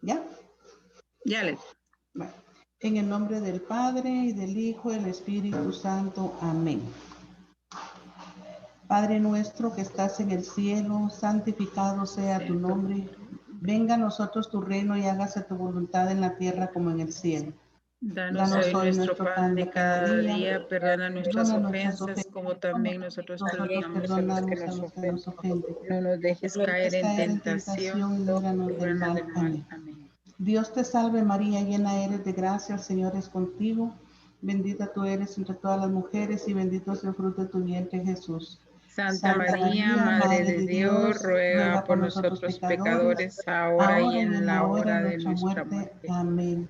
¿Ya? Ya le. Bueno, en el nombre del Padre, y del Hijo, y del Espíritu Santo. Amén. Padre nuestro que estás en el cielo, santificado sea tu nombre. Venga a nosotros tu reino y hágase tu voluntad en la tierra como en el cielo. Danos Danos hoy hoy nuestro nuestro pan pan de de cada cada día. día, perdona nuestras Perdona nuestras ofensas, ofensas, como también nosotros nosotros perdonamos a los que perdonamos a nos los que nos ofenden. ofenden. No nos dejes No caer dejes en caer en tentación, tentación y líbranos del líbranos mal. del mal. Amén. Amén. Dios te salve María, llena eres de gracia, el Señor es contigo. Bendita tú eres entre todas las mujeres y bendito es el fruto de tu vientre Jesús. Santa María, Madre de Dios, ruega por nosotros pecadores, ahora y en la hora de nuestra muerte. Amén.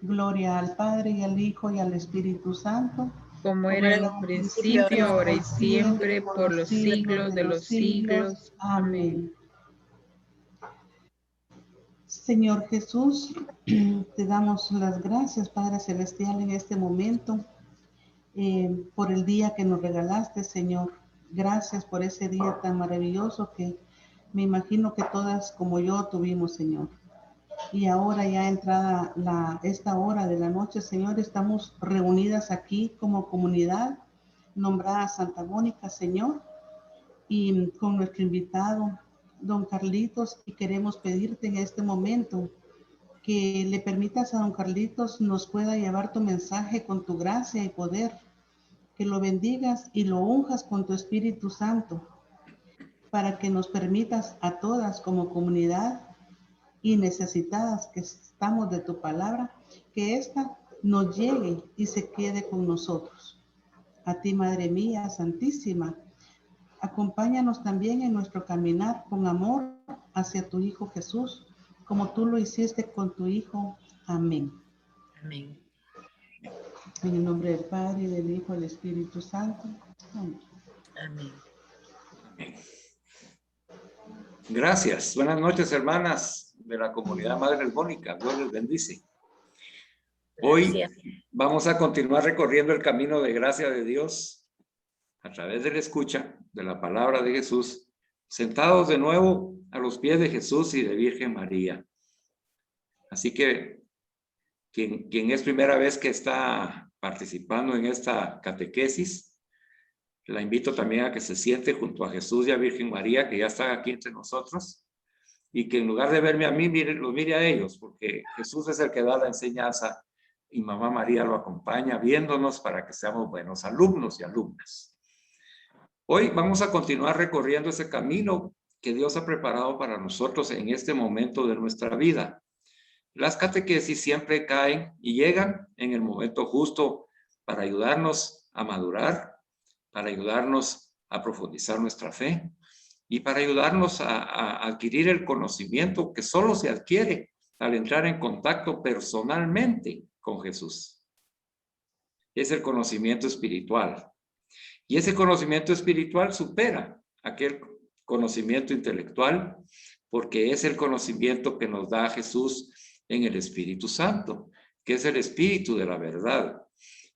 Gloria al Padre, y al Hijo, y al Espíritu Santo, Como como era era en en un un principio, principio, ahora ahora y y siempre, siempre, por por los los siglos siglos de de los los siglos. siglos. Amén. Amén. Señor Jesús, te damos las gracias, Padre Celestial, en este momento, por el día que nos regalaste, Señor. Gracias por ese día tan maravilloso que me imagino que todas como yo tuvimos, Señor. Y ahora ya entrada esta hora de la noche, Señor, estamos reunidas aquí como comunidad, nombrada Santa Mónica, Señor, y con nuestro invitado, don Carlitos, y queremos pedirte en este momento que le permitas a don Carlitos nos pueda llevar tu mensaje con tu gracia y poder, que lo bendigas y lo unjas con tu Espíritu Santo, para que nos permitas a todas como comunidad y necesitadas que estamos de tu palabra, que ésta nos llegue y se quede con nosotros. A ti, Madre mía, Santísima, acompáñanos también en nuestro caminar con amor hacia tu Hijo Jesús, como tú lo hiciste con tu Hijo. Amén. Amén. En el nombre del Padre, y del Hijo, y del Espíritu Santo. Amén. Amén. Amén. Gracias. Buenas noches, hermanas de la comunidad Madre Mónica. Dios les bendice. Hoy vamos a continuar recorriendo el camino de gracia de Dios a través de la escucha de la palabra de Jesús, sentados de nuevo a los pies de Jesús y de Virgen María. Así que quien es primera vez que está participando en esta catequesis, la invito también a que se siente junto a Jesús y a Virgen María, que ya están aquí entre nosotros, y que en lugar de verme a mí, los mire a ellos, porque Jesús es el que da la enseñanza y mamá María lo acompaña viéndonos para que seamos buenos alumnos y alumnas. Hoy vamos a continuar recorriendo ese camino que Dios ha preparado para nosotros en este momento de nuestra vida. Las catequesis siempre caen y llegan en el momento justo para ayudarnos a madurar, para ayudarnos a profundizar nuestra fe y para ayudarnos a adquirir el conocimiento que solo se adquiere al entrar en contacto personalmente con Jesús. Es el conocimiento espiritual. Y ese conocimiento espiritual supera aquel conocimiento intelectual, porque es el conocimiento que nos da Jesús en el Espíritu Santo, que es el Espíritu de la verdad,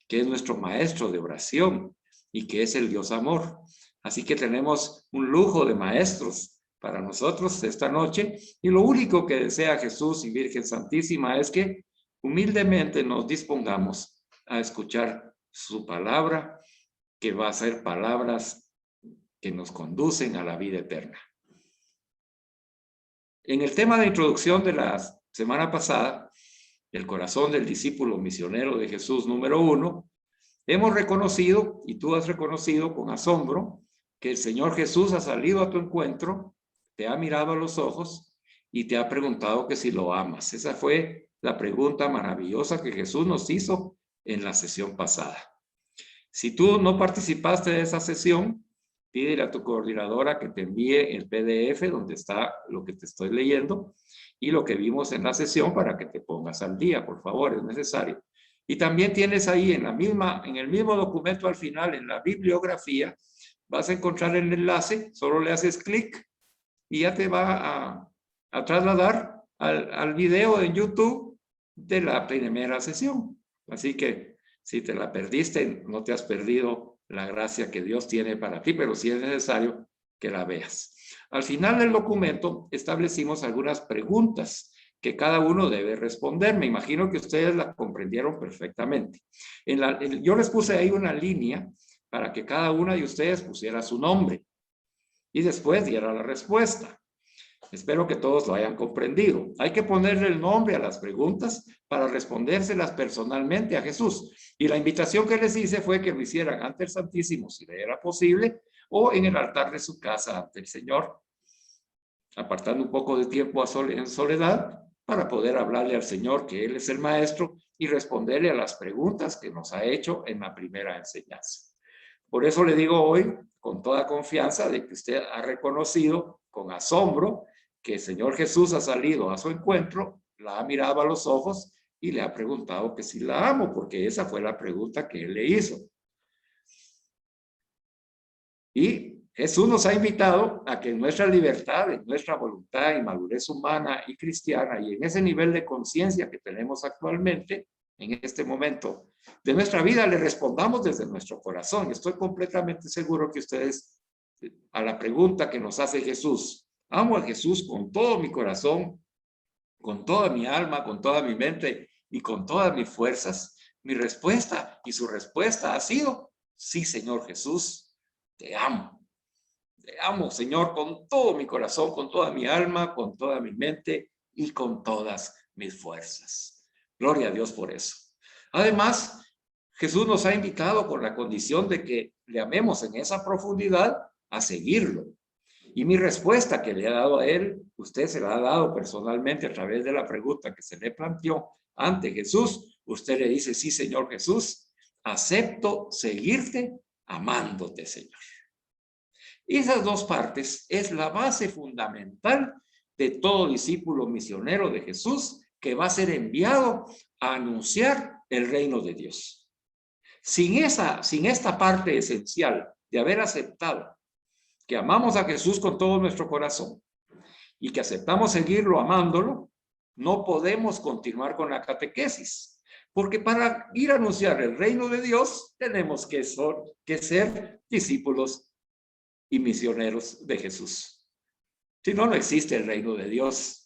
que es nuestro maestro de oración y que es el Dios amor. Así que tenemos un lujo de maestros para nosotros esta noche, y lo único que desea Jesús y Virgen Santísima es que humildemente nos dispongamos a escuchar su palabra, que va a ser palabras que nos conducen a la vida eterna. En el tema de introducción de la semana pasada, el corazón del discípulo misionero de Jesús número 1, hemos reconocido, y tú has reconocido con asombro, que el Señor Jesús ha salido a tu encuentro, te ha mirado a los ojos y te ha preguntado que si lo amas. Esa fue la pregunta maravillosa que Jesús nos hizo en la sesión pasada. Si tú no participaste de esa sesión, pídele a tu coordinadora que te envíe el PDF donde está lo que te estoy leyendo y lo que vimos en la sesión para que te pongas al día, por favor, es necesario. Y también tienes ahí en el mismo documento al final, en la bibliografía, vas a encontrar el enlace, solo le haces clic y ya te va a trasladar al video en YouTube de la primera sesión. Así que si te la perdiste, no te has perdido la gracia que Dios tiene para ti, pero sí es necesario que la veas. Al final del documento establecimos algunas preguntas que cada uno debe responder. Me imagino que ustedes la comprendieron perfectamente. Yo les puse ahí una línea para que cada una de ustedes pusiera su nombre y después diera la respuesta. Espero que todos lo hayan comprendido. Hay que ponerle el nombre a las preguntas para respondérselas personalmente a Jesús. Y la invitación que les hice fue que lo hicieran ante el Santísimo, si le era posible, o en el altar de su casa ante el Señor, apartando un poco de tiempo en soledad para poder hablarle al Señor, que Él es el Maestro, y responderle a las preguntas que nos ha hecho en la primera enseñanza. Por eso le digo hoy, con toda confianza, de que usted ha reconocido con asombro que el Señor Jesús ha salido a su encuentro, la ha mirado a los ojos y le ha preguntado que si la amo, porque esa fue la pregunta que Él le hizo. Y Jesús nos ha invitado a que en nuestra libertad, en nuestra voluntad y madurez humana y cristiana, y en ese nivel de conciencia que tenemos actualmente, en este momento de nuestra vida, le respondamos desde nuestro corazón. Estoy completamente seguro que ustedes, a la pregunta que nos hace Jesús, amo a Jesús con todo mi corazón, con toda mi alma, con toda mi mente y con todas mis fuerzas. Mi respuesta y su respuesta ha sido, sí, Señor Jesús, te amo. Te amo, Señor, con todo mi corazón, con toda mi alma, con toda mi mente y con todas mis fuerzas. Gloria a Dios por eso. Además, Jesús nos ha invitado con la condición de que le amemos en esa profundidad a seguirlo. Y mi respuesta que le ha dado a él, usted se la ha dado personalmente a través de la pregunta que se le planteó ante Jesús. Usted le dice, sí, Señor Jesús, acepto seguirte amándote, Señor. Y esas dos partes es la base fundamental de todo discípulo misionero de Jesús que va a ser enviado a anunciar el reino de Dios. Sin esta parte esencial de haber aceptado que amamos a Jesús con todo nuestro corazón y que aceptamos seguirlo amándolo, no podemos continuar con la catequesis. Porque para ir a anunciar el reino de Dios tenemos que ser discípulos y misioneros de Jesús. Si no, no existe el reino de Dios.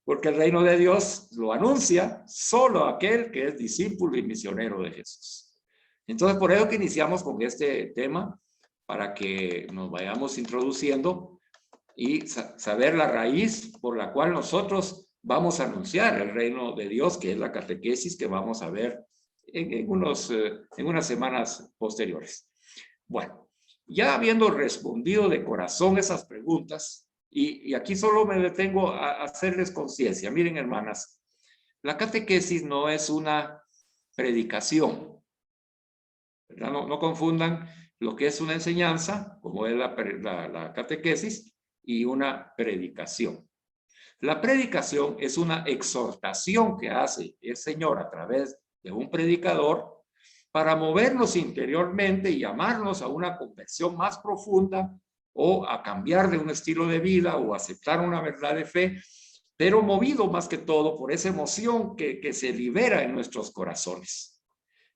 Porque el reino de Dios lo anuncia solo aquel que es discípulo y misionero de Jesús. Entonces, por eso que iniciamos con este tema, para que nos vayamos introduciendo y saber la raíz por la cual nosotros vamos a anunciar el reino de Dios, que es la catequesis que vamos a ver en unas semanas posteriores. Bueno, ya habiendo respondido de corazón esas preguntas, y aquí solo me detengo a hacerles conciencia. Miren, hermanas, la catequesis no es una predicación, ¿verdad? No confundan lo que es una enseñanza, como es la catequesis, y una predicación. La predicación es una exhortación que hace el Señor a través de un predicador para movernos interiormente y llamarnos a una conversión más profunda o a cambiar de un estilo de vida o aceptar una verdad de fe, pero movido más que todo por esa emoción que se libera en nuestros corazones.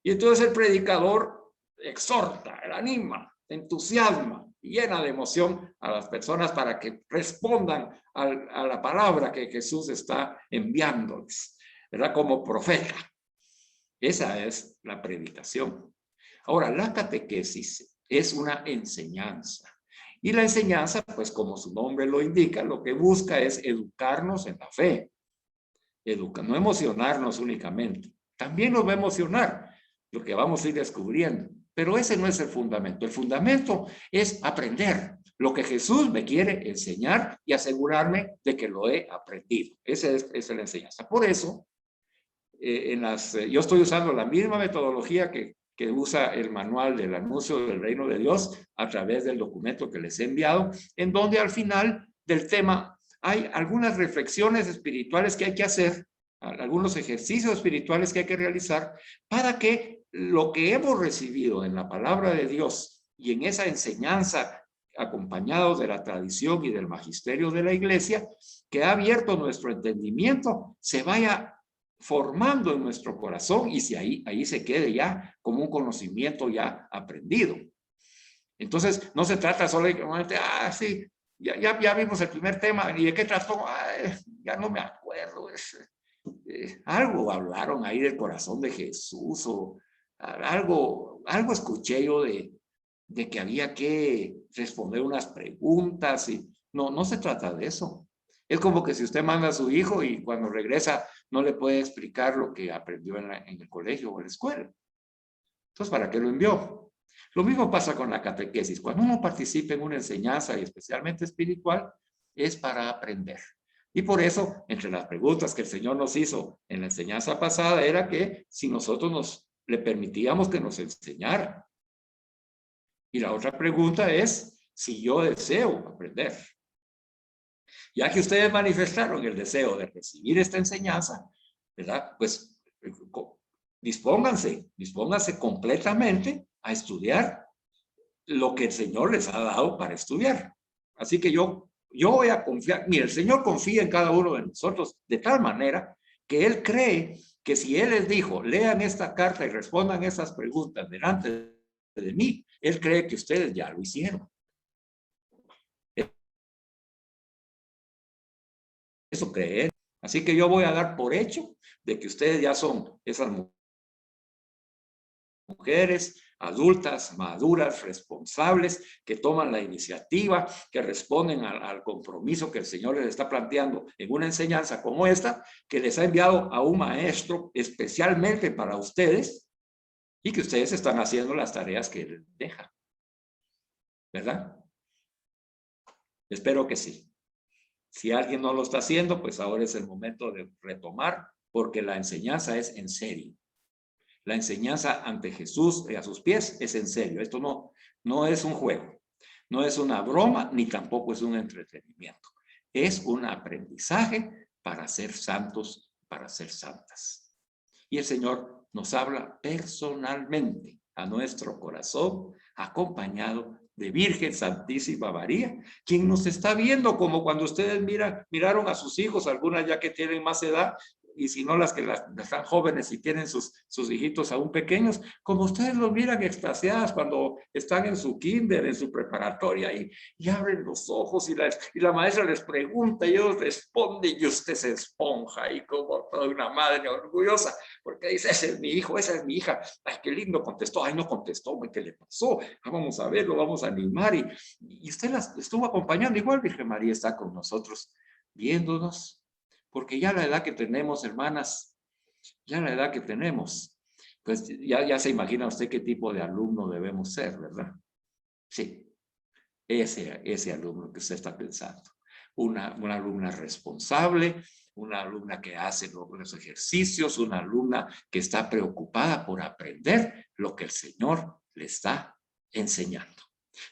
Y entonces el predicador exhorta, anima, entusiasma, llena de emoción a las personas para que respondan a la palabra que Jesús está enviándoles, ¿verdad? Como profeta. Esa es la predicación. Ahora, la catequesis es una enseñanza. Y la enseñanza, pues como su nombre lo indica, lo que busca es educarnos en la fe. No emocionarnos únicamente. También nos va a emocionar lo que vamos a ir descubriendo. Pero ese no es el fundamento. El fundamento es aprender lo que Jesús me quiere enseñar y asegurarme de que lo he aprendido. Esa es la enseñanza. Por eso, yo estoy usando la misma metodología que usa el manual del anuncio del reino de Dios a través del documento que les he enviado, en donde al final del tema hay algunas reflexiones espirituales que hay que hacer, algunos ejercicios espirituales que hay que realizar para que lo que hemos recibido en la palabra de Dios y en esa enseñanza acompañados de la tradición y del magisterio de la iglesia, que ha abierto nuestro entendimiento, se vaya formando en nuestro corazón y si ahí se quede ya como un conocimiento ya aprendido. Entonces, no se trata solamente, sí, Ya vimos el primer tema. ¿Y de qué trató? Ay, ya no me acuerdo. Algo hablaron ahí del corazón de Jesús o algo escuché yo de que había que responder unas preguntas y no se trata de eso. Es como que si usted manda a su hijo y cuando regresa no le puede explicar lo que aprendió en el colegio o en la escuela. Entonces, ¿para qué lo envió? Lo mismo pasa con la catequesis. Cuando uno participa en una enseñanza, y especialmente espiritual, es para aprender. Y por eso, entre las preguntas que el Señor nos hizo en la enseñanza pasada, era que si nosotros le permitíamos que nos enseñara. Y la otra pregunta es si yo deseo aprender. Ya que ustedes manifestaron el deseo de recibir esta enseñanza, ¿verdad? Pues dispónganse completamente a estudiar lo que el Señor les ha dado para estudiar. Así que yo voy a confiar, mire, el Señor confía en cada uno de nosotros de tal manera que Él cree que si Él les dijo, lean esta carta y respondan esas preguntas delante de mí, Él cree que ustedes ya lo hicieron. Eso cree Él. Así que yo voy a dar por hecho de que ustedes ya son esas mujeres adultas, maduras, responsables, que toman la iniciativa, que responden al compromiso que el Señor les está planteando en una enseñanza como esta, que les ha enviado a un maestro especialmente para ustedes y que ustedes están haciendo las tareas que Él deja. ¿Verdad? Espero que sí. Si alguien no lo está haciendo, pues ahora es el momento de retomar, porque la enseñanza es en serio. La enseñanza ante Jesús y a sus pies es en serio. Esto no es un juego, no es una broma, ni tampoco es un entretenimiento. Es un aprendizaje para ser santos, para ser santas. Y el Señor nos habla personalmente a nuestro corazón, acompañado de Virgen Santísima María, quien nos está viendo como cuando ustedes miraron a sus hijos, algunas ya que tienen más edad, y si no las que están jóvenes y tienen sus hijitos aún pequeños, como ustedes los miran extasiadas cuando están en su kinder, en su preparatoria, y abren los ojos y la maestra les pregunta y ellos responden y usted se esponja y como toda una madre orgullosa, porque dice, ese es mi hijo, esa es mi hija. Ay, qué lindo contestó. Ay, no contestó, ¿qué le pasó? Vamos a verlo, vamos a animar. Y usted las estuvo acompañando. Igual Virgen María está con nosotros, viéndonos. Porque ya la edad que tenemos, hermanas, ya la edad que tenemos, pues ya se imagina usted qué tipo de alumno debemos ser, ¿verdad? Sí, ese alumno que usted está pensando. Una alumna responsable, una alumna que hace los ejercicios, una alumna que está preocupada por aprender lo que el Señor le está enseñando.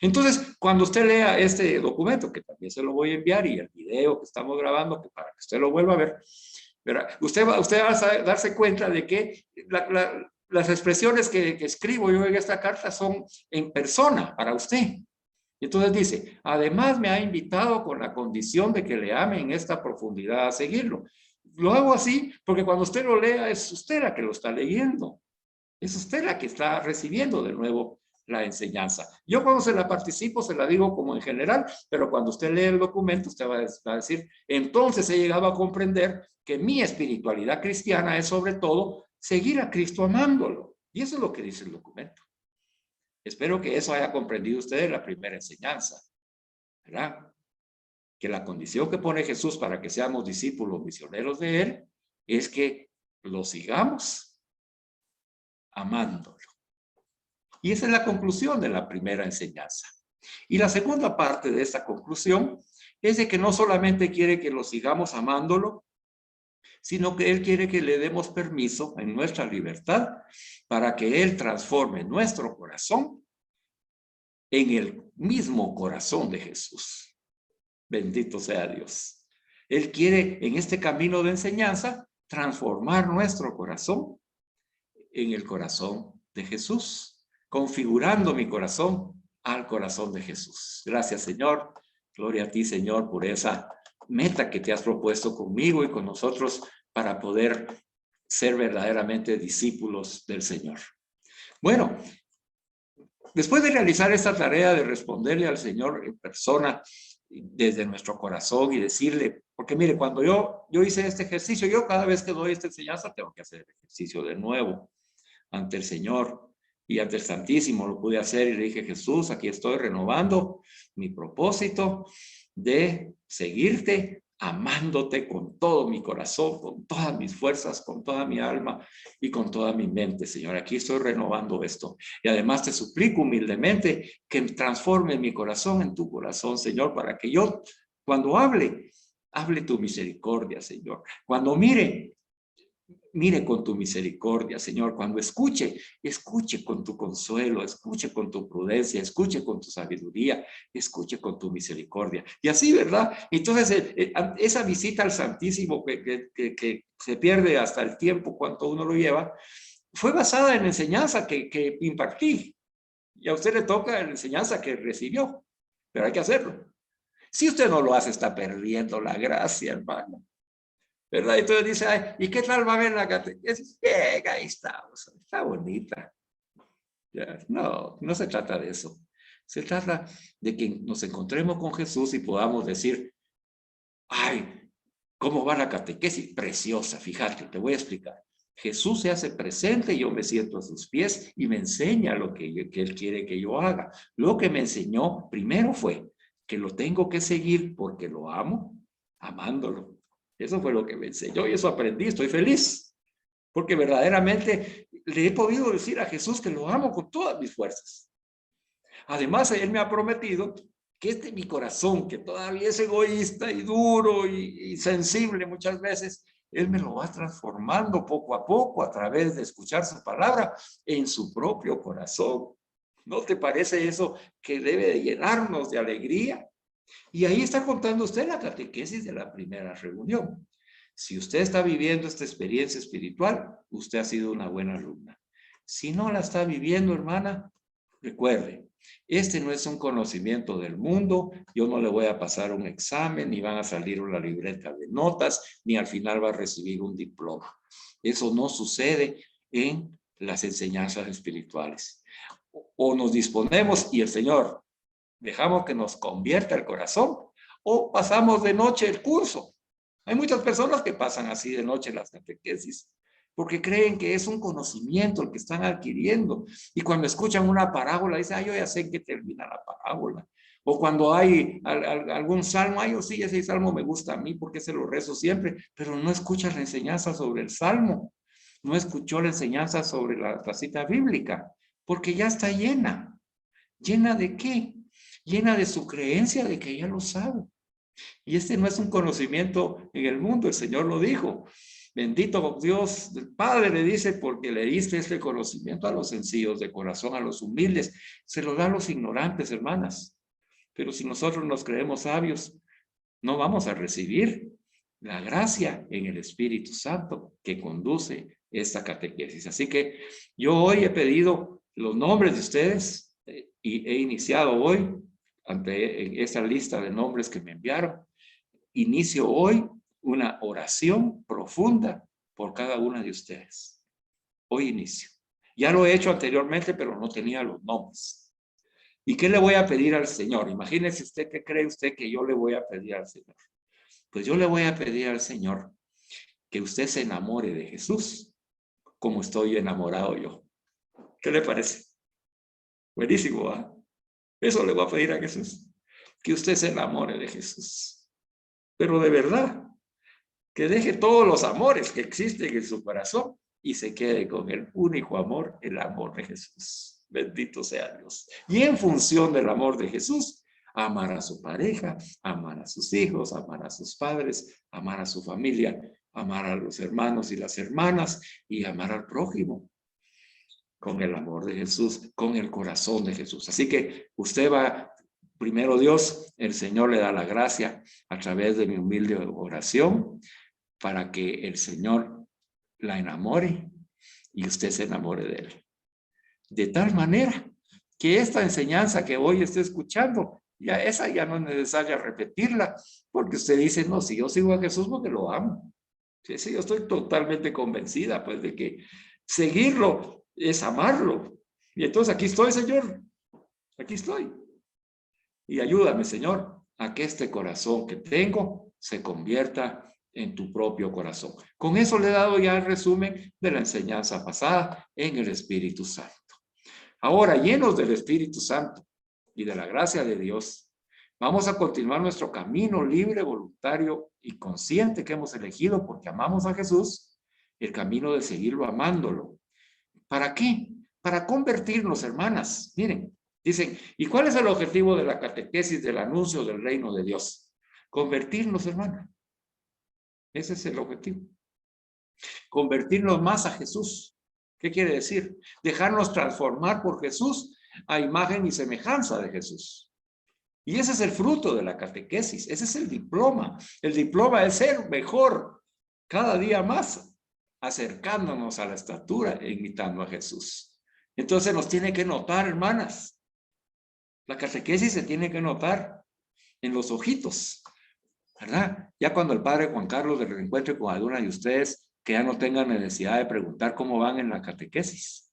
Entonces, cuando usted lea este documento, que también se lo voy a enviar, y el video que estamos grabando, que para que usted lo vuelva a ver, ¿verdad? Usted va a darse cuenta de que las expresiones que escribo yo en esta carta son en persona para usted. Entonces dice, además me ha invitado con la condición de que le ame en esta profundidad a seguirlo. Lo hago así porque cuando usted lo lea es usted la que lo está leyendo. Es usted la que está recibiendo de nuevo la enseñanza. Yo cuando se la participo se la digo como en general, pero cuando usted lee el documento usted va a decir, entonces he llegado a comprender que mi espiritualidad cristiana es sobre todo seguir a Cristo amándolo. Y eso es lo que dice el documento. Espero que eso haya comprendido usted en la primera enseñanza, ¿verdad? Que la condición que pone Jesús para que seamos discípulos misioneros de Él es que lo sigamos amándolo. Y esa es la conclusión de la primera enseñanza. Y la segunda parte de esta conclusión es de que no solamente quiere que lo sigamos amándolo, sino que Él quiere que le demos permiso en nuestra libertad para que Él transforme nuestro corazón en el mismo corazón de Jesús. Bendito sea Dios. Él quiere en este camino de enseñanza transformar nuestro corazón en el corazón de Jesús, configurando mi corazón al corazón de Jesús. Gracias, Señor. Gloria a ti, Señor, por esa meta que te has propuesto conmigo y con nosotros para poder ser verdaderamente discípulos del Señor. Bueno, después de realizar esta tarea de responderle al Señor en persona desde nuestro corazón y decirle, porque mire, cuando yo hice este ejercicio, yo cada vez que doy esta enseñanza tengo que hacer el ejercicio de nuevo ante el Señor y ante el Santísimo. Lo pude hacer y le dije, Jesús, aquí estoy renovando mi propósito de seguirte, amándote con todo mi corazón, con todas mis fuerzas, con toda mi alma y con toda mi mente, Señor. Aquí estoy renovando esto. Y además te suplico humildemente que transforme mi corazón en tu corazón, Señor, para que yo, cuando hable tu misericordia, Señor. Cuando mire con tu misericordia, Señor. Cuando escuche con tu consuelo, escuche con tu prudencia, escuche con tu sabiduría, escuche con tu misericordia. Y así, ¿verdad? Entonces, esa visita al Santísimo que se pierde hasta el tiempo, cuánto uno lo lleva, fue basada en la enseñanza que impartí. Y a usted le toca la enseñanza que recibió, pero hay que hacerlo. Si usted no lo hace, está perdiendo la gracia, hermano. ¿Verdad? Entonces dice, ay, ¿y qué tal va a ver la catequesis? Bien, ahí está bonita. Ya, no se trata de eso. Se trata de que nos encontremos con Jesús y podamos decir, ay, ¿cómo va la catequesis? Preciosa, fíjate, te voy a explicar. Jesús se hace presente, yo me siento a sus pies y me enseña lo que Él quiere que yo haga. Lo que me enseñó primero fue que lo tengo que seguir porque lo amo, amándolo. Eso fue lo que me enseñó y eso aprendí, estoy feliz. Porque verdaderamente le he podido decir a Jesús que lo amo con todas mis fuerzas. Además, Él me ha prometido que mi corazón, que todavía es egoísta y duro y sensible muchas veces, Él me lo va transformando poco a poco a través de escuchar su palabra en su propio corazón. ¿No te parece eso que debe de llenarnos de alegría? Y ahí está contando usted la catequesis de la primera reunión. Si usted está viviendo esta experiencia espiritual, usted ha sido una buena alumna. Si no la está viviendo, hermana, recuerde, este no es un conocimiento del mundo. Yo no le voy a pasar un examen, ni van a salir una libreta de notas, ni al final va a recibir un diploma. Eso no sucede en las enseñanzas espirituales. O nos disponemos y el Señor dejamos que nos convierta el corazón, o pasamos de noche el curso. Hay muchas personas que pasan así de noche las catequesis, porque creen que es un conocimiento el que están adquiriendo. Y cuando escuchan una parábola, dicen, yo ya sé en qué termina la parábola. O cuando hay algún salmo, yo sí, ese salmo me gusta a mí porque se lo rezo siempre, pero no escuchas la enseñanza sobre el salmo. No escuchó la enseñanza sobre la cita bíblica, porque ya está llena. ¿Llena de qué? Llena de su creencia de que ella lo sabe. Y este no es un conocimiento en el mundo, el Señor lo dijo. Bendito Dios, el Padre le dice, porque le diste este conocimiento a los sencillos de corazón, a los humildes. Se lo da a los ignorantes, hermanas. Pero si nosotros nos creemos sabios, no vamos a recibir la gracia en el Espíritu Santo que conduce esta catequesis. Así que yo hoy he pedido los nombres de ustedes y he iniciado hoy ante esa lista de nombres que me enviaron. Inicio hoy una oración profunda por cada una de ustedes. Hoy inicio. Ya lo he hecho anteriormente, pero no tenía los nombres. ¿Y qué le voy a pedir al Señor? Imagínese usted, ¿qué cree usted que yo le voy a pedir al Señor? Pues yo le voy a pedir al Señor que usted se enamore de Jesús como estoy enamorado yo. ¿Qué le parece? Buenísimo, ¿ah? Eso le voy a pedir a Jesús. Que usted se enamore de Jesús. Pero de verdad, que deje todos los amores que existen en su corazón y se quede con el único amor, el amor de Jesús. Bendito sea Dios. Y en función del amor de Jesús, amar a su pareja, amar a sus hijos, amar a sus padres, amar a su familia, amar a los hermanos y las hermanas y amar al prójimo con el amor de Jesús, con el corazón de Jesús. Así que usted va, primero Dios, el Señor le da la gracia a través de mi humilde oración para que el Señor la enamore y usted se enamore de él. De tal manera que esta enseñanza que hoy esté escuchando, esa ya no es necesaria repetirla, porque usted dice, no, si yo sigo a Jesús porque lo amo. Sí, yo estoy totalmente convencida, pues, de que seguirlo es amarlo. Y entonces aquí estoy, Señor. Aquí estoy. Y ayúdame, Señor, a que este corazón que tengo se convierta en tu propio corazón. Con eso le he dado ya el resumen de la enseñanza pasada en el Espíritu Santo. Ahora, llenos del Espíritu Santo y de la gracia de Dios, vamos a continuar nuestro camino libre, voluntario y consciente que hemos elegido porque amamos a Jesús, el camino de seguirlo amándolo. ¿Para qué? Para convertirnos, hermanas. Miren, dicen, ¿y cuál es el objetivo de la catequesis del anuncio del reino de Dios? Convertirnos, hermana. Ese es el objetivo. Convertirnos más a Jesús. ¿Qué quiere decir? Dejarnos transformar por Jesús a imagen y semejanza de Jesús. Y ese es el fruto de la catequesis. Ese es el diploma. El diploma es ser mejor cada día más, acercándonos a la estatura e imitando a Jesús. Entonces nos tiene que notar, hermanas. La catequesis se tiene que notar en los ojitos, ¿verdad? Ya cuando el padre Juan Carlos se reencuentre con alguna de ustedes, que ya no tengan necesidad de preguntar cómo van en la catequesis,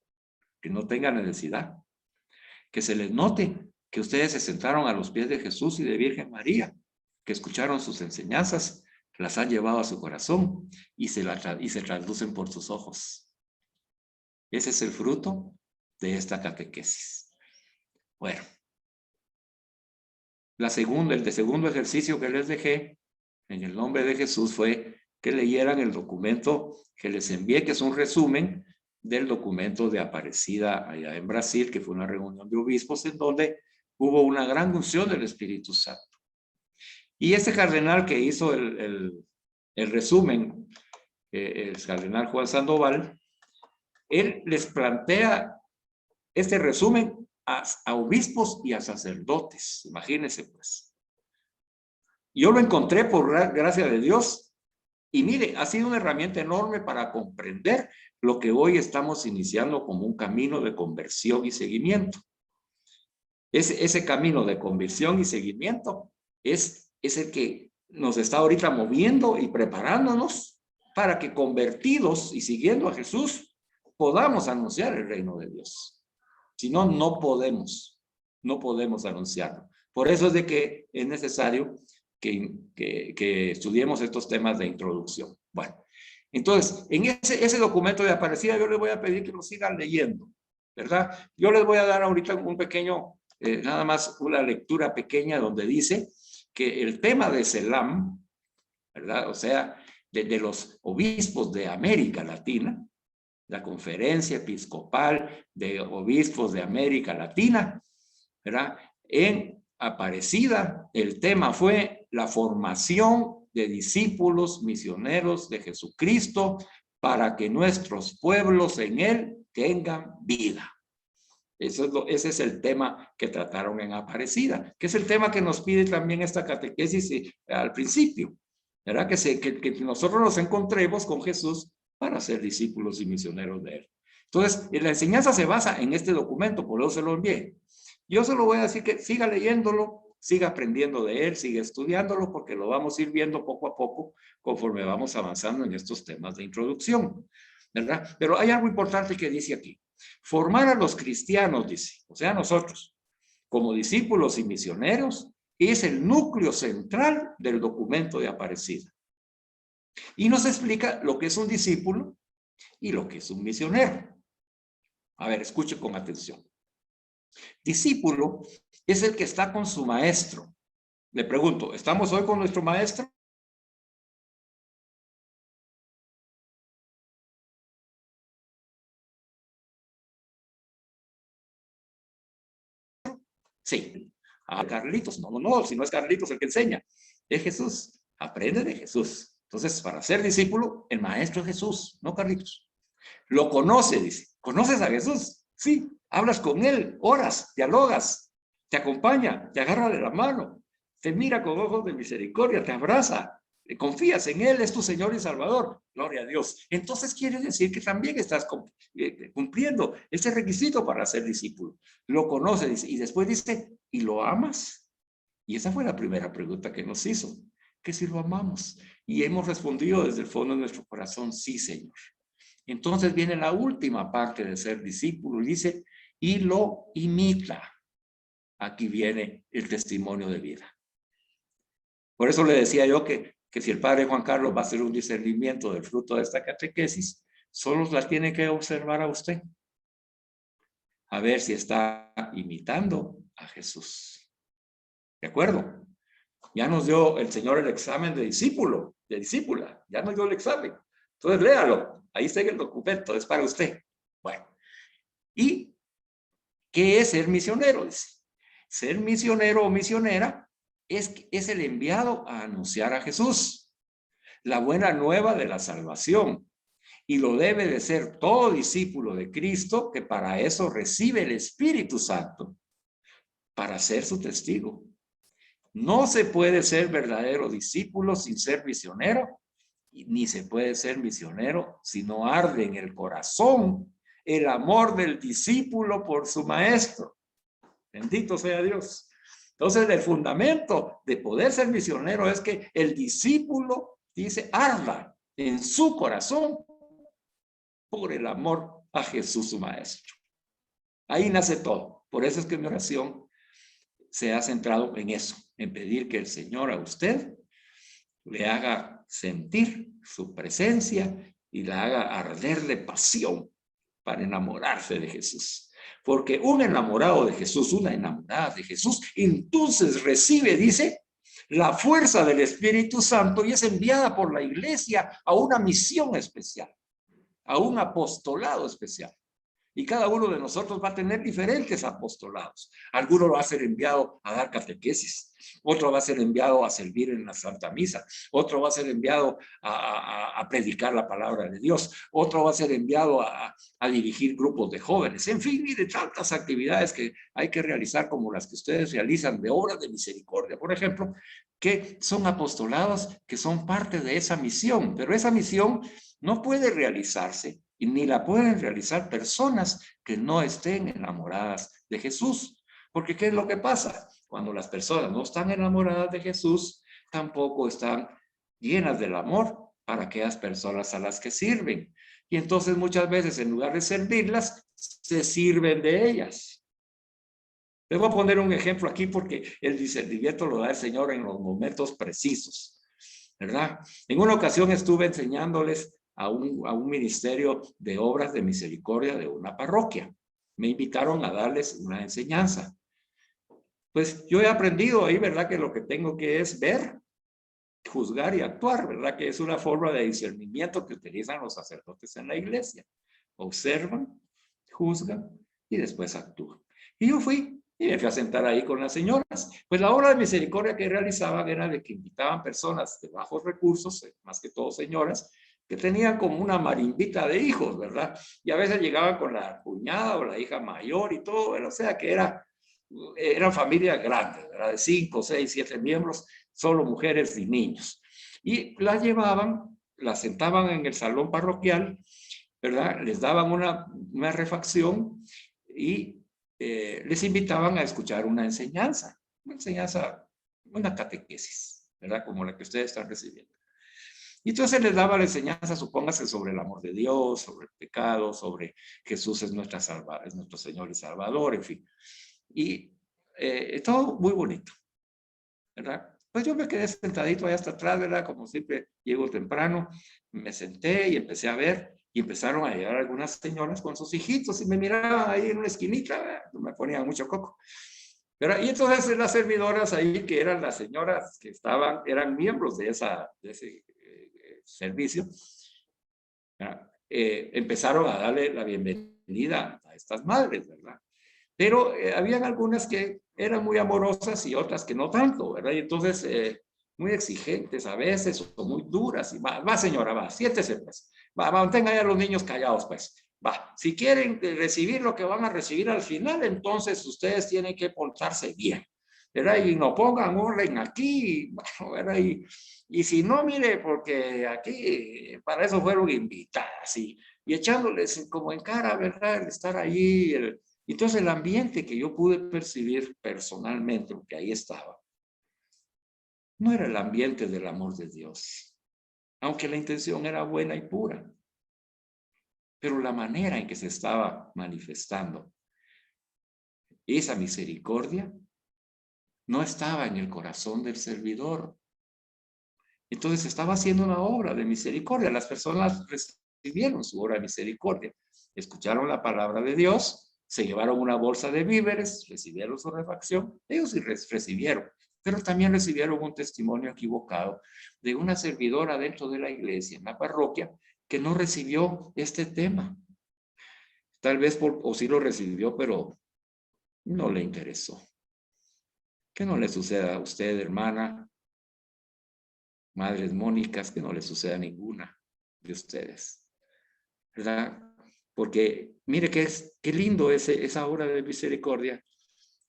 que no tengan necesidad, que se les note que ustedes se sentaron a los pies de Jesús y de Virgen María, que escucharon sus enseñanzas, las han llevado a su corazón y se traducen por sus ojos. Ese es el fruto de esta catequesis. Bueno, el segundo ejercicio que les dejé en el nombre de Jesús fue que leyeran el documento que les envié, que es un resumen del documento de Aparecida allá en Brasil, que fue una reunión de obispos en donde hubo una gran unción del Espíritu Santo. Y este cardenal que hizo el resumen, el cardenal Juan Sandoval, él les plantea este resumen a obispos y a sacerdotes. Imagínense pues. Yo lo encontré por gracia de Dios. Y mire, ha sido una herramienta enorme para comprender lo que hoy estamos iniciando como un camino de conversión y seguimiento. Ese camino de conversión y seguimiento es el que nos está ahorita moviendo y preparándonos para que convertidos y siguiendo a Jesús podamos anunciar el reino de Dios. Si no, no podemos anunciarlo. Por eso es de que es necesario que estudiemos estos temas de introducción. Bueno, entonces, en ese documento de Aparecida yo les voy a pedir que lo sigan leyendo, ¿verdad? Yo les voy a dar ahorita un pequeño, nada más una lectura pequeña donde dice que el tema de CELAM, ¿verdad? O sea, de los obispos de América Latina, la Conferencia Episcopal de Obispos de América Latina, ¿verdad? En Aparecida, el tema fue la formación de discípulos misioneros de Jesucristo para que nuestros pueblos en él tengan vida. Ese es el tema que trataron en Aparecida, que es el tema que nos pide también esta catequesis al principio, ¿verdad? Que nosotros nos encontremos con Jesús para ser discípulos y misioneros de él. Entonces, la enseñanza se basa en este documento, por eso se lo envié. Yo se lo voy a decir que siga leyéndolo, siga aprendiendo de él, siga estudiándolo, porque lo vamos a ir viendo poco a poco conforme vamos avanzando en estos temas de introducción, ¿verdad? Pero hay algo importante que dice aquí. Formar a los cristianos, dice, o sea, nosotros, como discípulos y misioneros, es el núcleo central del documento de Aparecida. Y nos explica lo que es un discípulo y lo que es un misionero. A ver, escuche con atención. Discípulo es el que está con su maestro. Le pregunto, ¿estamos hoy con nuestro maestro? Sí. Ah, Carlitos, no, si no es Carlitos el que enseña, es Jesús. Aprende de Jesús. Entonces, para ser discípulo, el maestro es Jesús, no Carlitos. Lo conoce, dice. ¿Conoces a Jesús? Sí. Hablas con él, oras, dialogas, te acompaña, te agarra de la mano, te mira con ojos de misericordia, te abraza, confías en él, es tu Señor y Salvador. Gloria a Dios. Entonces quiere decir que también estás cumpliendo ese requisito para ser discípulo. Lo conoce, dice, y después dice, ¿y lo amas? Y esa fue la primera pregunta que nos hizo, que si lo amamos. Y hemos respondido desde el fondo de nuestro corazón, sí, Señor. Entonces viene la última parte de ser discípulo, y dice, y lo imita. Aquí viene el testimonio de vida. Por eso le decía yo que si el padre Juan Carlos va a hacer un discernimiento del fruto de esta catequesis, solo la tiene que observar a usted. A ver si está imitando a Jesús. ¿De acuerdo? Ya nos dio el Señor el examen de discípulo, de discípula. Ya nos dio el examen. Entonces léalo. Ahí está el documento, es para usted. Bueno. ¿Y qué es ser misionero? Dice. Ser misionero o misionera es el enviado a anunciar a Jesús, la buena nueva de la salvación. Y lo debe de ser todo discípulo de Cristo, que para eso recibe el Espíritu Santo, para ser su testigo. No se puede ser verdadero discípulo sin ser misionero, ni se puede ser misionero si no arde en el corazón el amor del discípulo por su maestro. Bendito sea Dios. Entonces, el fundamento de poder ser misionero es que el discípulo, dice, arda en su corazón por el amor a Jesús su maestro. Ahí nace todo. Por eso es que mi oración se ha centrado en eso, en pedir que el Señor a usted le haga sentir su presencia y la haga arder de pasión para enamorarse de Jesús. Porque un enamorado de Jesús, una enamorada de Jesús, entonces recibe, dice, la fuerza del Espíritu Santo y es enviada por la iglesia a una misión especial, a un apostolado especial. Y cada uno de nosotros va a tener diferentes apostolados. Alguno va a ser enviado a dar catequesis, otro va a ser enviado a servir en la Santa Misa, otro va a ser enviado a predicar la palabra de Dios, otro va a ser enviado a dirigir grupos de jóvenes, en fin, y de tantas actividades que hay que realizar como las que ustedes realizan de obras de misericordia, por ejemplo, que son apostolados que son parte de esa misión, pero esa misión no puede realizarse y ni la pueden realizar personas que no estén enamoradas de Jesús. Porque ¿qué es lo que pasa? Cuando las personas no están enamoradas de Jesús, tampoco están llenas del amor para aquellas personas a las que sirven. Y entonces muchas veces en lugar de servirlas, se sirven de ellas. Les voy a poner un ejemplo aquí porque el discernimiento lo da el Señor en los momentos precisos, ¿verdad? En una ocasión estuve enseñándoles a un ministerio de obras de misericordia de una parroquia. Me invitaron a darles una enseñanza. Pues yo he aprendido ahí, ¿verdad? Que lo que tengo que es ver, juzgar y actuar, ¿verdad? Que es una forma de discernimiento que utilizan los sacerdotes en la iglesia. Observan, juzgan y después actúan. Y yo fui y me fui a sentar ahí con las señoras. Pues la obra de misericordia que realizaban era de que invitaban personas de bajos recursos, más que todo señoras, que tenían como una marimbita de hijos, ¿verdad? Y a veces llegaban con la cuñada o la hija mayor y todo, o sea que eran familias grandes, ¿verdad? De 5, 6, 7 miembros, solo mujeres y niños. Y las llevaban, las sentaban en el salón parroquial, ¿verdad? Les daban una refacción y les invitaban a escuchar una enseñanza, una catequesis, ¿verdad? Como la que ustedes están recibiendo. Y entonces les daba la enseñanza, supóngase, sobre el amor de Dios, sobre el pecado, sobre Jesús es nuestro Señor y Salvador, en fin. Y todo muy bonito, ¿verdad? Pues yo me quedé sentadito ahí hasta atrás, ¿verdad? Como siempre llego temprano, me senté y empecé a ver, y empezaron a llegar algunas señoras con sus hijitos y me miraban ahí en una esquinita, ¿verdad? Me ponían mucho coco. Pero, y entonces las servidoras ahí, que eran las señoras que eran miembros de ese servicio, empezaron a darle la bienvenida a estas madres, ¿verdad? Pero habían algunas que eran muy amorosas y otras que no tanto, ¿verdad? Y entonces muy exigentes a veces o muy duras. Y va señora, va, siéntese pues. Va, mantenga ya a los niños callados pues. Va, si quieren recibir lo que van a recibir al final, entonces ustedes tienen que portarse bien, ¿verdad? Y no pongan orden aquí, bueno, ¿verdad? Y si no, mire, porque aquí para eso fueron invitadas y echándoles como en cara, ¿verdad? El estar ahí, entonces el ambiente que yo pude percibir personalmente, porque ahí estaba, no era el ambiente del amor de Dios, aunque la intención era buena y pura. Pero la manera en que se estaba manifestando esa misericordia no estaba en el corazón del servidor, Entonces estaba haciendo una obra de misericordia. Las personas recibieron su obra de misericordia. Escucharon la palabra de Dios, se llevaron una bolsa de víveres, recibieron su refacción. Ellos sí recibieron, pero también recibieron un testimonio equivocado de una servidora dentro de la iglesia, en la parroquia, que no recibió este tema. Tal vez o sí lo recibió, pero no le interesó. Que no le suceda a usted, hermana, madres mónicas, que no le suceda a ninguna de ustedes, ¿verdad? Porque mire qué lindo esa obra de misericordia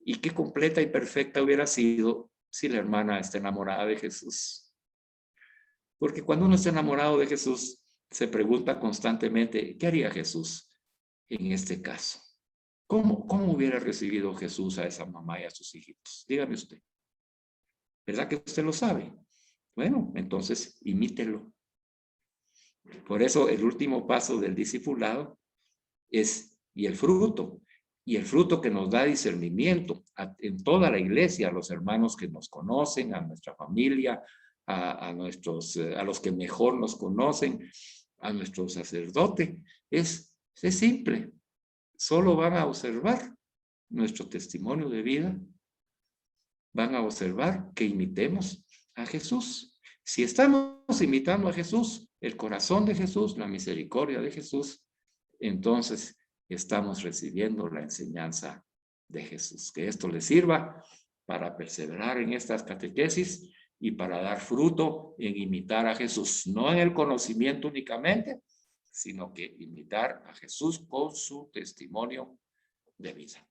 y qué completa y perfecta hubiera sido si la hermana está enamorada de Jesús. Porque cuando uno está enamorado de Jesús, se pregunta constantemente, ¿qué haría Jesús en este caso? ¿Cómo hubiera recibido Jesús a esa mamá y a sus hijitos? Dígame usted. ¿Verdad que usted lo sabe? Bueno, entonces imítelo. Por eso el último paso del discipulado es, y el fruto que nos da discernimiento en toda la iglesia, a los hermanos que nos conocen, a nuestra familia, a los que mejor nos conocen, a nuestro sacerdote, es simple. Solo van a observar nuestro testimonio de vida, van a observar que imitemos a Jesús. Si estamos imitando a Jesús, el corazón de Jesús, la misericordia de Jesús, entonces estamos recibiendo la enseñanza de Jesús. Que esto les sirva para perseverar en estas catequesis y para dar fruto en imitar a Jesús, no en el conocimiento únicamente, sino que imitar a Jesús con su testimonio de vida.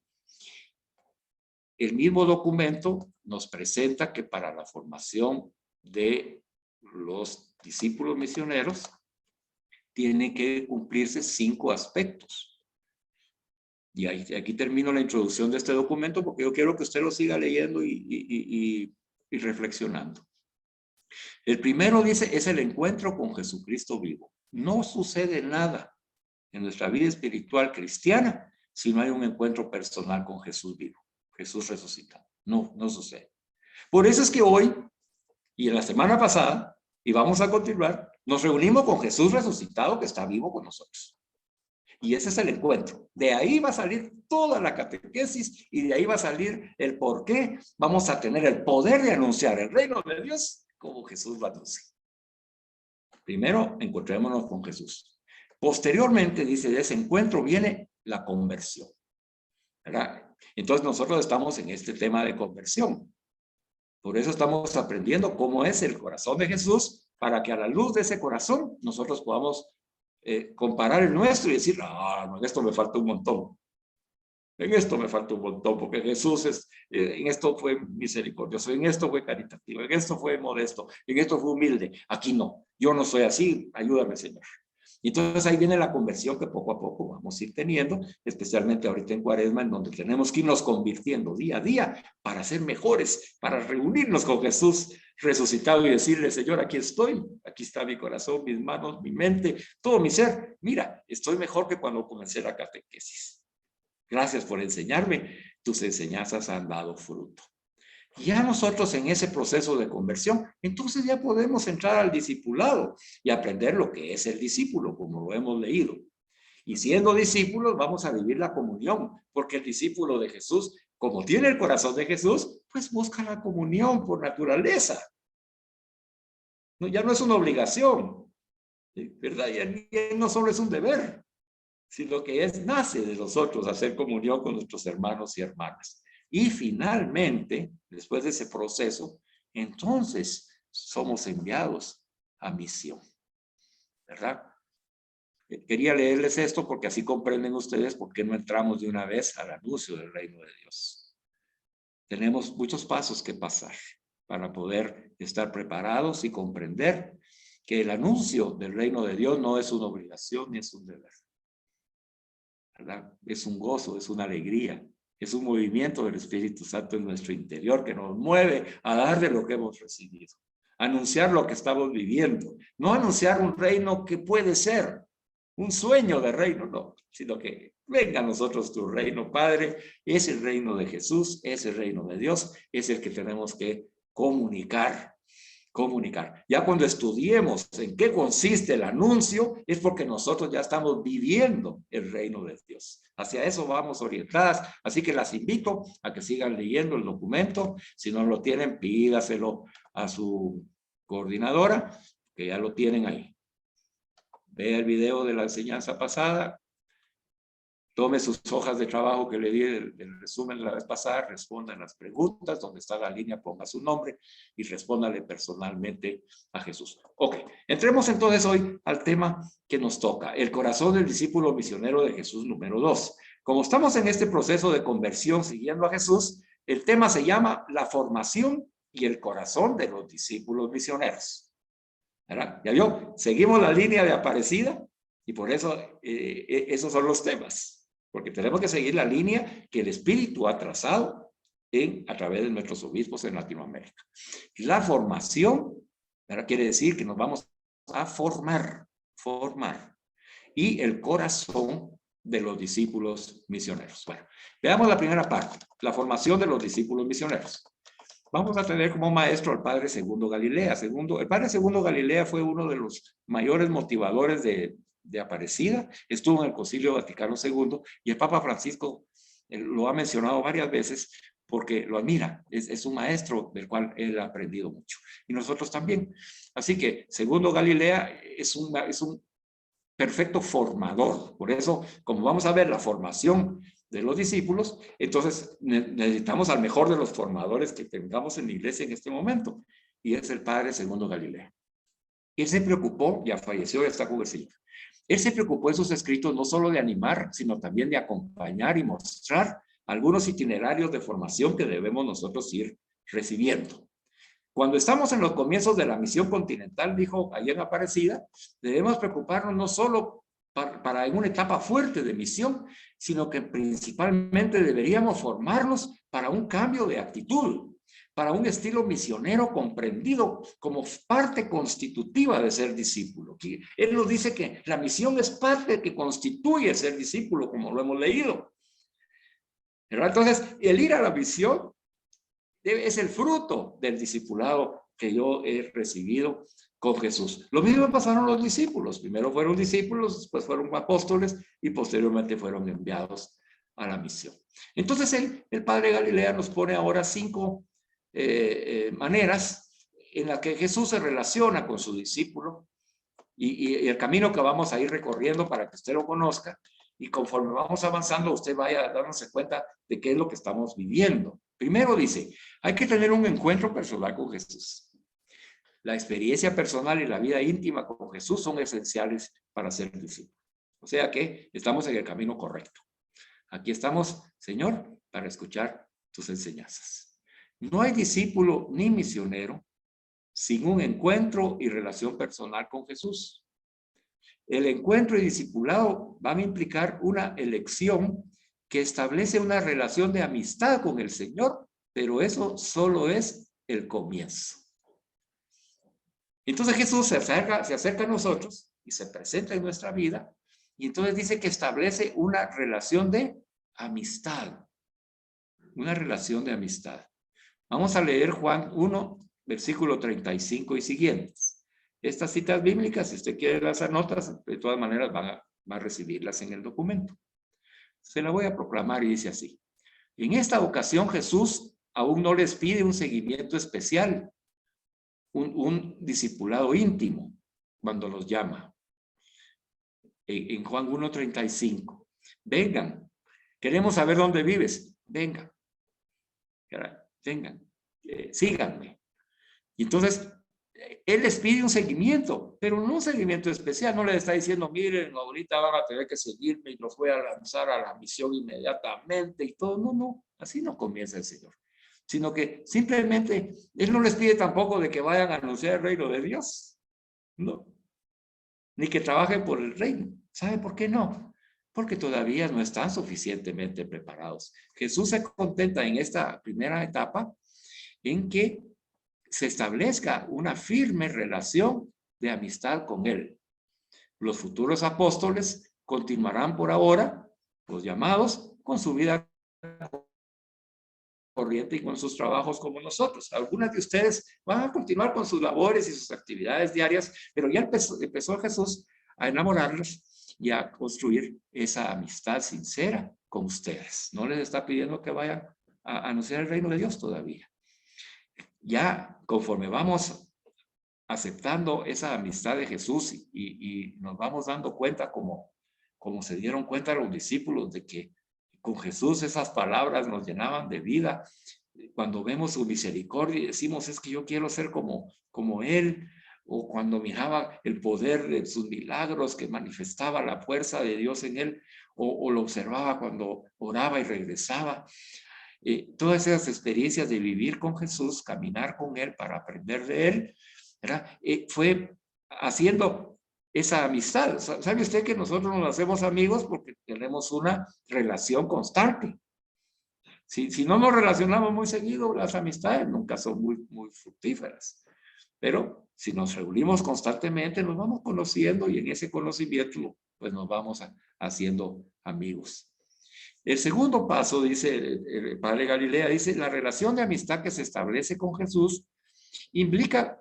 El mismo documento nos presenta que para la formación de los discípulos misioneros tienen que cumplirse 5 aspectos. Y aquí termino la introducción de este documento porque yo quiero que usted lo siga leyendo y reflexionando. El primero dice, es el encuentro con Jesucristo vivo. No sucede nada en nuestra vida espiritual cristiana si no hay un encuentro personal con Jesús vivo, Jesús resucitado. No sucede. Por eso es que hoy y en la semana pasada, y vamos a continuar, nos reunimos con Jesús resucitado que está vivo con nosotros. Y ese es el encuentro. De ahí va a salir toda la catequesis y de ahí va a salir el por qué vamos a tener el poder de anunciar el reino de Dios como Jesús lo anuncia. Primero, encontrémonos con Jesús. Posteriormente, dice, de ese encuentro viene la conversión, ¿verdad? Entonces nosotros estamos en este tema de conversión. Por eso estamos aprendiendo cómo es el corazón de Jesús, para que a la luz de ese corazón nosotros podamos comparar el nuestro y decir, no, en esto me falta un montón. En esto me falta un montón, porque Jesús en esto fue misericordioso, en esto fue caritativo, en esto fue modesto, en esto fue humilde. Aquí no, yo no soy así, ayúdame, Señor. Y entonces ahí viene la conversión que poco a poco vamos a ir teniendo, especialmente ahorita en Cuaresma, en donde tenemos que irnos convirtiendo día a día para ser mejores, para reunirnos con Jesús resucitado y decirle, Señor, aquí estoy, aquí está mi corazón, mis manos, mi mente, todo mi ser. Mira, estoy mejor que cuando comencé la catequesis. Gracias por enseñarme, tus enseñanzas han dado fruto. Y ya nosotros en ese proceso de conversión, entonces ya podemos entrar al discipulado y aprender lo que es el discípulo, como lo hemos leído. Y siendo discípulos vamos a vivir la comunión, porque el discípulo de Jesús, como tiene el corazón de Jesús, pues busca la comunión por naturaleza. No, ya no es una obligación, ¿verdad? Ya no solo es un deber, sino que nace de nosotros hacer comunión con nuestros hermanos y hermanas. Y finalmente, después de ese proceso, entonces somos enviados a misión, ¿verdad? Quería leerles esto porque así comprenden ustedes por qué no entramos de una vez al anuncio del reino de Dios. Tenemos muchos pasos que pasar para poder estar preparados y comprender que el anuncio del reino de Dios no es una obligación ni es un deber, ¿verdad? Es un gozo, es una alegría. Es un movimiento del Espíritu Santo en nuestro interior que nos mueve a dar de lo que hemos recibido. Anunciar lo que estamos viviendo. No anunciar un reino que puede ser un sueño de reino, no. Sino que venga a nosotros tu reino, Padre. Es el reino de Jesús, es el reino de Dios. Es el que tenemos que comunicar comunicar. Ya cuando estudiemos en qué consiste el anuncio, es porque nosotros ya estamos viviendo el reino de Dios. Hacia eso vamos orientadas. Así que las invito a que sigan leyendo el documento. Si no lo tienen, pídaselo a su coordinadora, que ya lo tienen ahí. Vea el video de la enseñanza pasada. Tome sus hojas de trabajo que le di el resumen la vez pasada, respondan las preguntas, donde está la línea, ponga su nombre y respóndale personalmente a Jesús. Ok, entremos entonces hoy al tema que nos toca, el corazón del discípulo misionero de Jesús número 2. Como estamos en este proceso de conversión siguiendo a Jesús, el tema se llama la formación y el corazón de los discípulos misioneros. ¿Verdad? ¿Ya vio? Seguimos la línea de Aparecida y por eso esos son los temas. Porque tenemos que seguir la línea que el Espíritu ha trazado a través de nuestros obispos en Latinoamérica. La formación, ¿verdad? Quiere decir que nos vamos a formar. Y el corazón de los discípulos misioneros. Bueno, veamos la primera parte, la formación de los discípulos misioneros. Vamos a tener como maestro al padre Segundo Galilea. El padre Segundo Galilea fue uno de los mayores motivadores de Aparecida, estuvo en el Concilio Vaticano II y el Papa Francisco lo ha mencionado varias veces porque lo admira, es un maestro del cual él ha aprendido mucho y nosotros también. Así que Segundo Galilea es un perfecto formador. Por eso, como vamos a ver la formación de los discípulos, entonces necesitamos al mejor de los formadores que tengamos en la iglesia en este momento y es el padre Segundo Galilea. Él se preocupó, ya falleció, ya está jovencito. Él se preocupó en sus escritos no solo de animar, sino también de acompañar y mostrar algunos itinerarios de formación que debemos nosotros ir recibiendo. Cuando estamos en los comienzos de la misión continental, dijo allí en Aparecida, debemos preocuparnos no solo para en una etapa fuerte de misión, sino que principalmente deberíamos formarnos para un cambio de actitud, para un estilo misionero comprendido como parte constitutiva de ser discípulo. Él nos dice que la misión es parte que constituye ser discípulo, como lo hemos leído. ¿Verdad? Entonces, el ir a la misión es el fruto del discipulado que yo he recibido con Jesús. Lo mismo pasaron los discípulos. Primero fueron discípulos, después fueron apóstoles y posteriormente fueron enviados a la misión. Entonces, el padre Galilea nos pone ahora 5 maneras en las que Jesús se relaciona con su discípulo y el camino que vamos a ir recorriendo para que usted lo conozca y conforme vamos avanzando usted vaya dándose cuenta de qué es lo que estamos viviendo. Primero dice, hay que tener un encuentro personal con Jesús. La experiencia personal y la vida íntima con Jesús son esenciales para ser discípulo. O sea que estamos en el camino correcto. Aquí estamos, Señor, para escuchar tus enseñanzas. No hay discípulo ni misionero sin un encuentro y relación personal con Jesús. El encuentro y discipulado van a implicar una elección que establece una relación de amistad con el Señor, pero eso solo es el comienzo. Entonces Jesús se acerca a nosotros y se presenta en nuestra vida y entonces dice que establece una relación de amistad. Una relación de amistad. Vamos a leer Juan 1, versículo 35 y siguientes. Estas citas bíblicas, si usted quiere las notas, de todas maneras va a recibirlas en el documento. Se la voy a proclamar y dice así. En esta ocasión Jesús aún no les pide un seguimiento especial, un discipulado íntimo, cuando los llama. En Juan 1:35. Vengan, queremos saber dónde vives. Vengan, síganme. Y entonces, Él les pide un seguimiento, pero no un seguimiento especial. No les está diciendo, miren, ahorita van a tener que seguirme y los voy a lanzar a la misión inmediatamente y todo. No, no, así no comienza el Señor. Sino que simplemente Él no les pide tampoco de que vayan a anunciar el reino de Dios. No. Ni que trabajen por el reino. ¿Sabe por qué no? Porque todavía no están suficientemente preparados. Jesús se contenta en esta primera etapa en que se establezca una firme relación de amistad con Él. Los futuros apóstoles continuarán por ahora, los llamados, con su vida corriente y con sus trabajos como nosotros. Algunas de ustedes van a continuar con sus labores y sus actividades diarias, pero ya empezó Jesús a enamorarlos y a construir esa amistad sincera con ustedes. No les está pidiendo que vayan a anunciar el reino de Dios todavía. Ya conforme vamos aceptando esa amistad de Jesús y nos vamos dando cuenta como se dieron cuenta los discípulos de que con Jesús esas palabras nos llenaban de vida. Cuando vemos su misericordia y decimos, es que yo quiero ser como Él, o cuando miraba el poder de sus milagros que manifestaba la fuerza de Dios en Él, o lo observaba cuando oraba y regresaba. Todas esas experiencias de vivir con Jesús, caminar con Él para aprender de Él, ¿verdad? Fue haciendo esa amistad. ¿Sabe usted que nosotros nos hacemos amigos porque tenemos una relación constante? Si no nos relacionamos muy seguido, las amistades nunca son muy fructíferas. Pero si nos reunimos constantemente, nos vamos conociendo y en ese conocimiento pues nos vamos haciendo amigos. El segundo paso, dice el padre Galilea, dice, la relación de amistad que se establece con Jesús implica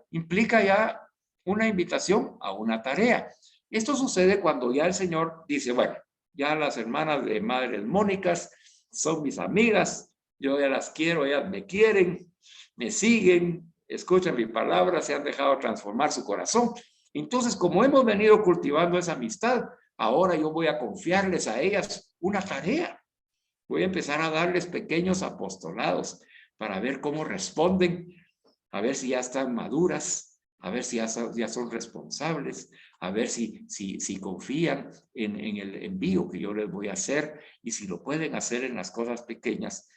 ya una invitación a una tarea. Esto sucede cuando ya el Señor dice, bueno, ya las hermanas de Madres Mónicas son mis amigas, yo ya las quiero, ellas me quieren, me siguen, escuchan mi palabra, se han dejado transformar su corazón. Entonces, como hemos venido cultivando esa amistad, ahora yo voy a confiarles a ellas una tarea. Voy a empezar a darles pequeños apostolados para ver cómo responden, a ver si ya están maduras, a ver si ya son responsables, a ver si confían en el envío que yo les voy a hacer, y si lo pueden hacer en las cosas pequeñas,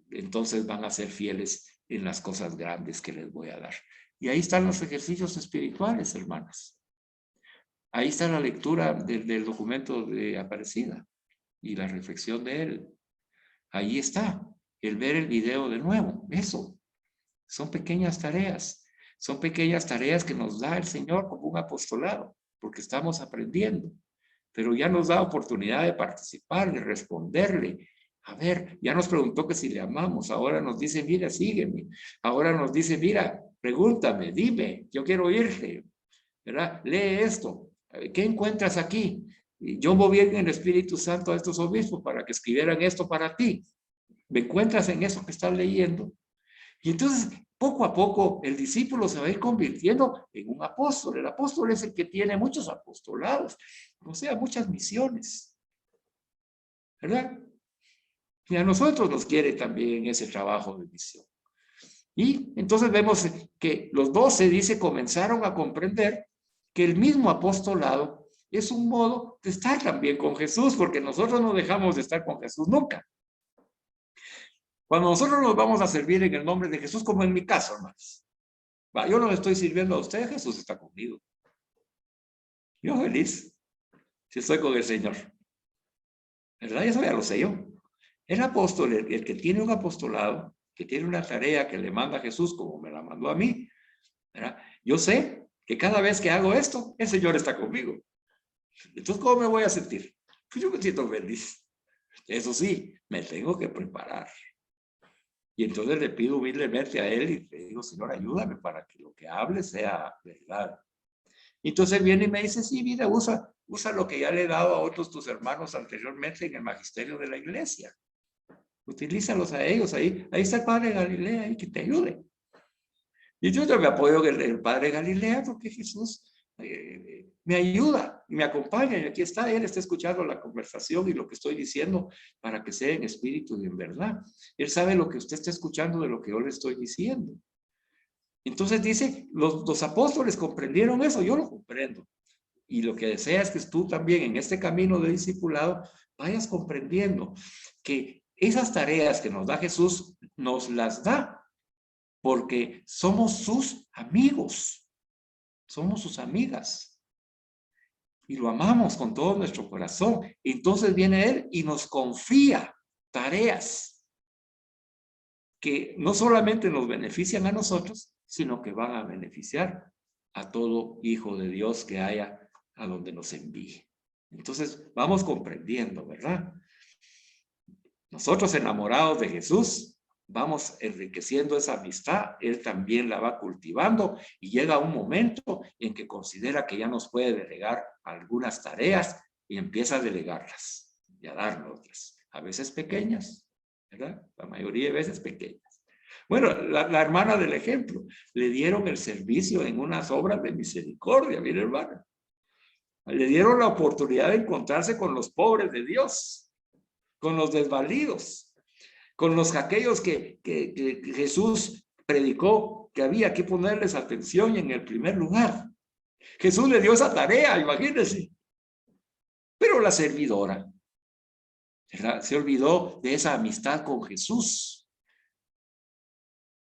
entonces van a ser fieles en las cosas grandes que les voy a dar. Y ahí están los ejercicios espirituales, hermanas. Ahí está la lectura del documento de Aparecida y la reflexión de él. Ahí está, el ver el video de nuevo. Eso, son pequeñas tareas. Son pequeñas tareas que nos da el Señor como un apostolado, porque estamos aprendiendo. Pero ya nos da oportunidad de participar, de responderle. A ver, ya nos preguntó que si le amamos. Ahora nos dice, mira, sígueme. Ahora nos dice, mira, pregúntame, dime, yo quiero oírte. ¿Verdad? Lee esto. ¿Qué encuentras aquí? Yo moví en el Espíritu Santo a estos obispos para que escribieran esto para ti. ¿Me encuentras en eso que estás leyendo? Y entonces, poco a poco, el discípulo se va a ir convirtiendo en un apóstol. El apóstol es el que tiene muchos apostolados, o sea, muchas misiones. ¿Verdad? Y a nosotros nos quiere también ese trabajo de misión. Y entonces vemos que los 12, dice, comenzaron a comprender que el mismo apostolado es un modo de estar también con Jesús, porque nosotros no dejamos de estar con Jesús nunca. Cuando nosotros nos vamos a servir en el nombre de Jesús, como en mi caso, hermanos. Yo no le estoy sirviendo a usted, Jesús está conmigo. Yo feliz si estoy con el Señor. ¿Verdad? Eso ya lo sé yo. El apóstol, el que tiene un apostolado, que tiene una tarea que le manda a Jesús, como me la mandó a mí, ¿verdad? Yo sé que cada vez que hago esto, el Señor está conmigo. Entonces, ¿cómo me voy a sentir? Pues yo me siento feliz. Eso sí, me tengo que preparar. Y entonces le pido humildemente a él y le digo, Señor, ayúdame para que lo que hable sea verdad. Y entonces viene y me dice, sí, mira, usa lo que ya le he dado a otros tus hermanos anteriormente en el magisterio de la iglesia. Utilízalos a ellos, ahí está el padre Galilea, ahí que te ayude. Y yo me apoyo en el padre Galilea porque Jesús me ayuda y me acompaña, y aquí está, él está escuchando la conversación y lo que estoy diciendo para que sea en espíritu y en verdad. Él sabe lo que usted está escuchando de lo que yo le estoy diciendo. Entonces dice, los apóstoles comprendieron eso, yo lo comprendo. Y lo que desea es que tú también en este camino de discipulado vayas comprendiendo que esas tareas que nos da Jesús, nos las da porque somos sus amigos, somos sus amigas. Y lo amamos con todo nuestro corazón. Entonces viene Él y nos confía tareas que no solamente nos benefician a nosotros, sino que van a beneficiar a todo hijo de Dios que haya a donde nos envíe. Entonces vamos comprendiendo, ¿verdad? Nosotros enamorados de Jesús, vamos enriqueciendo esa amistad, él también la va cultivando y llega un momento en que considera que ya nos puede delegar algunas tareas y empieza a delegarlas y a darnos otras, a veces pequeñas, ¿verdad? La mayoría de veces pequeñas. Bueno, la hermana del ejemplo, le dieron el servicio en unas obras de misericordia, mire hermana. Le dieron la oportunidad de encontrarse con los pobres de Dios, con los desvalidos, con los aquellos que Jesús predicó que había que ponerles atención en el primer lugar. Jesús le dio esa tarea, imagínense. Pero la servidora, ¿verdad?, se olvidó de esa amistad con Jesús.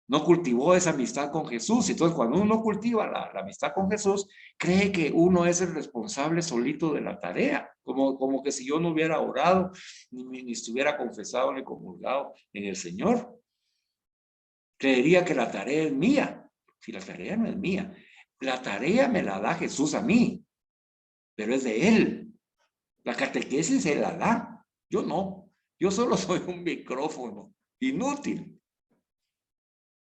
No cultivó esa amistad con Jesús. Entonces, cuando uno cultiva la amistad con Jesús, cree que uno es el responsable solito de la tarea. Como que si yo no hubiera orado, ni estuviera confesado, ni comulgado en el Señor. Creería que la tarea es mía. Si la tarea no es mía. La tarea me la da Jesús a mí. Pero es de Él. La catequesis se la da. Yo no. Yo solo soy un micrófono inútil.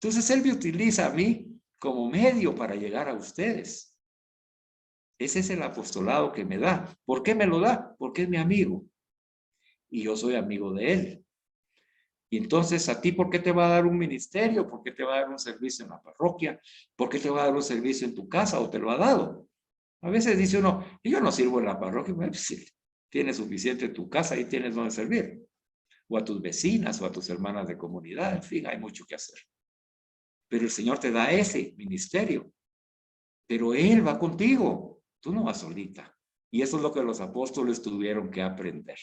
Entonces Él me utiliza a mí como medio para llegar a ustedes. Ese es el apostolado que me da. ¿Por qué me lo da? Porque es mi amigo. Y yo soy amigo de Él. Y entonces, ¿a ti por qué te va a dar un ministerio? ¿Por qué te va a dar un servicio en la parroquia? ¿Por qué te va a dar un servicio en tu casa? ¿O te lo ha dado? A veces dice uno, yo no sirvo en la parroquia. Bueno, sí, tienes suficiente en tu casa y tienes donde servir. O a tus vecinas o a tus hermanas de comunidad. En fin, hay mucho que hacer. Pero el Señor te da ese ministerio. Pero Él va contigo. Tú no vas solita. Y eso es lo que los apóstoles tuvieron que aprender.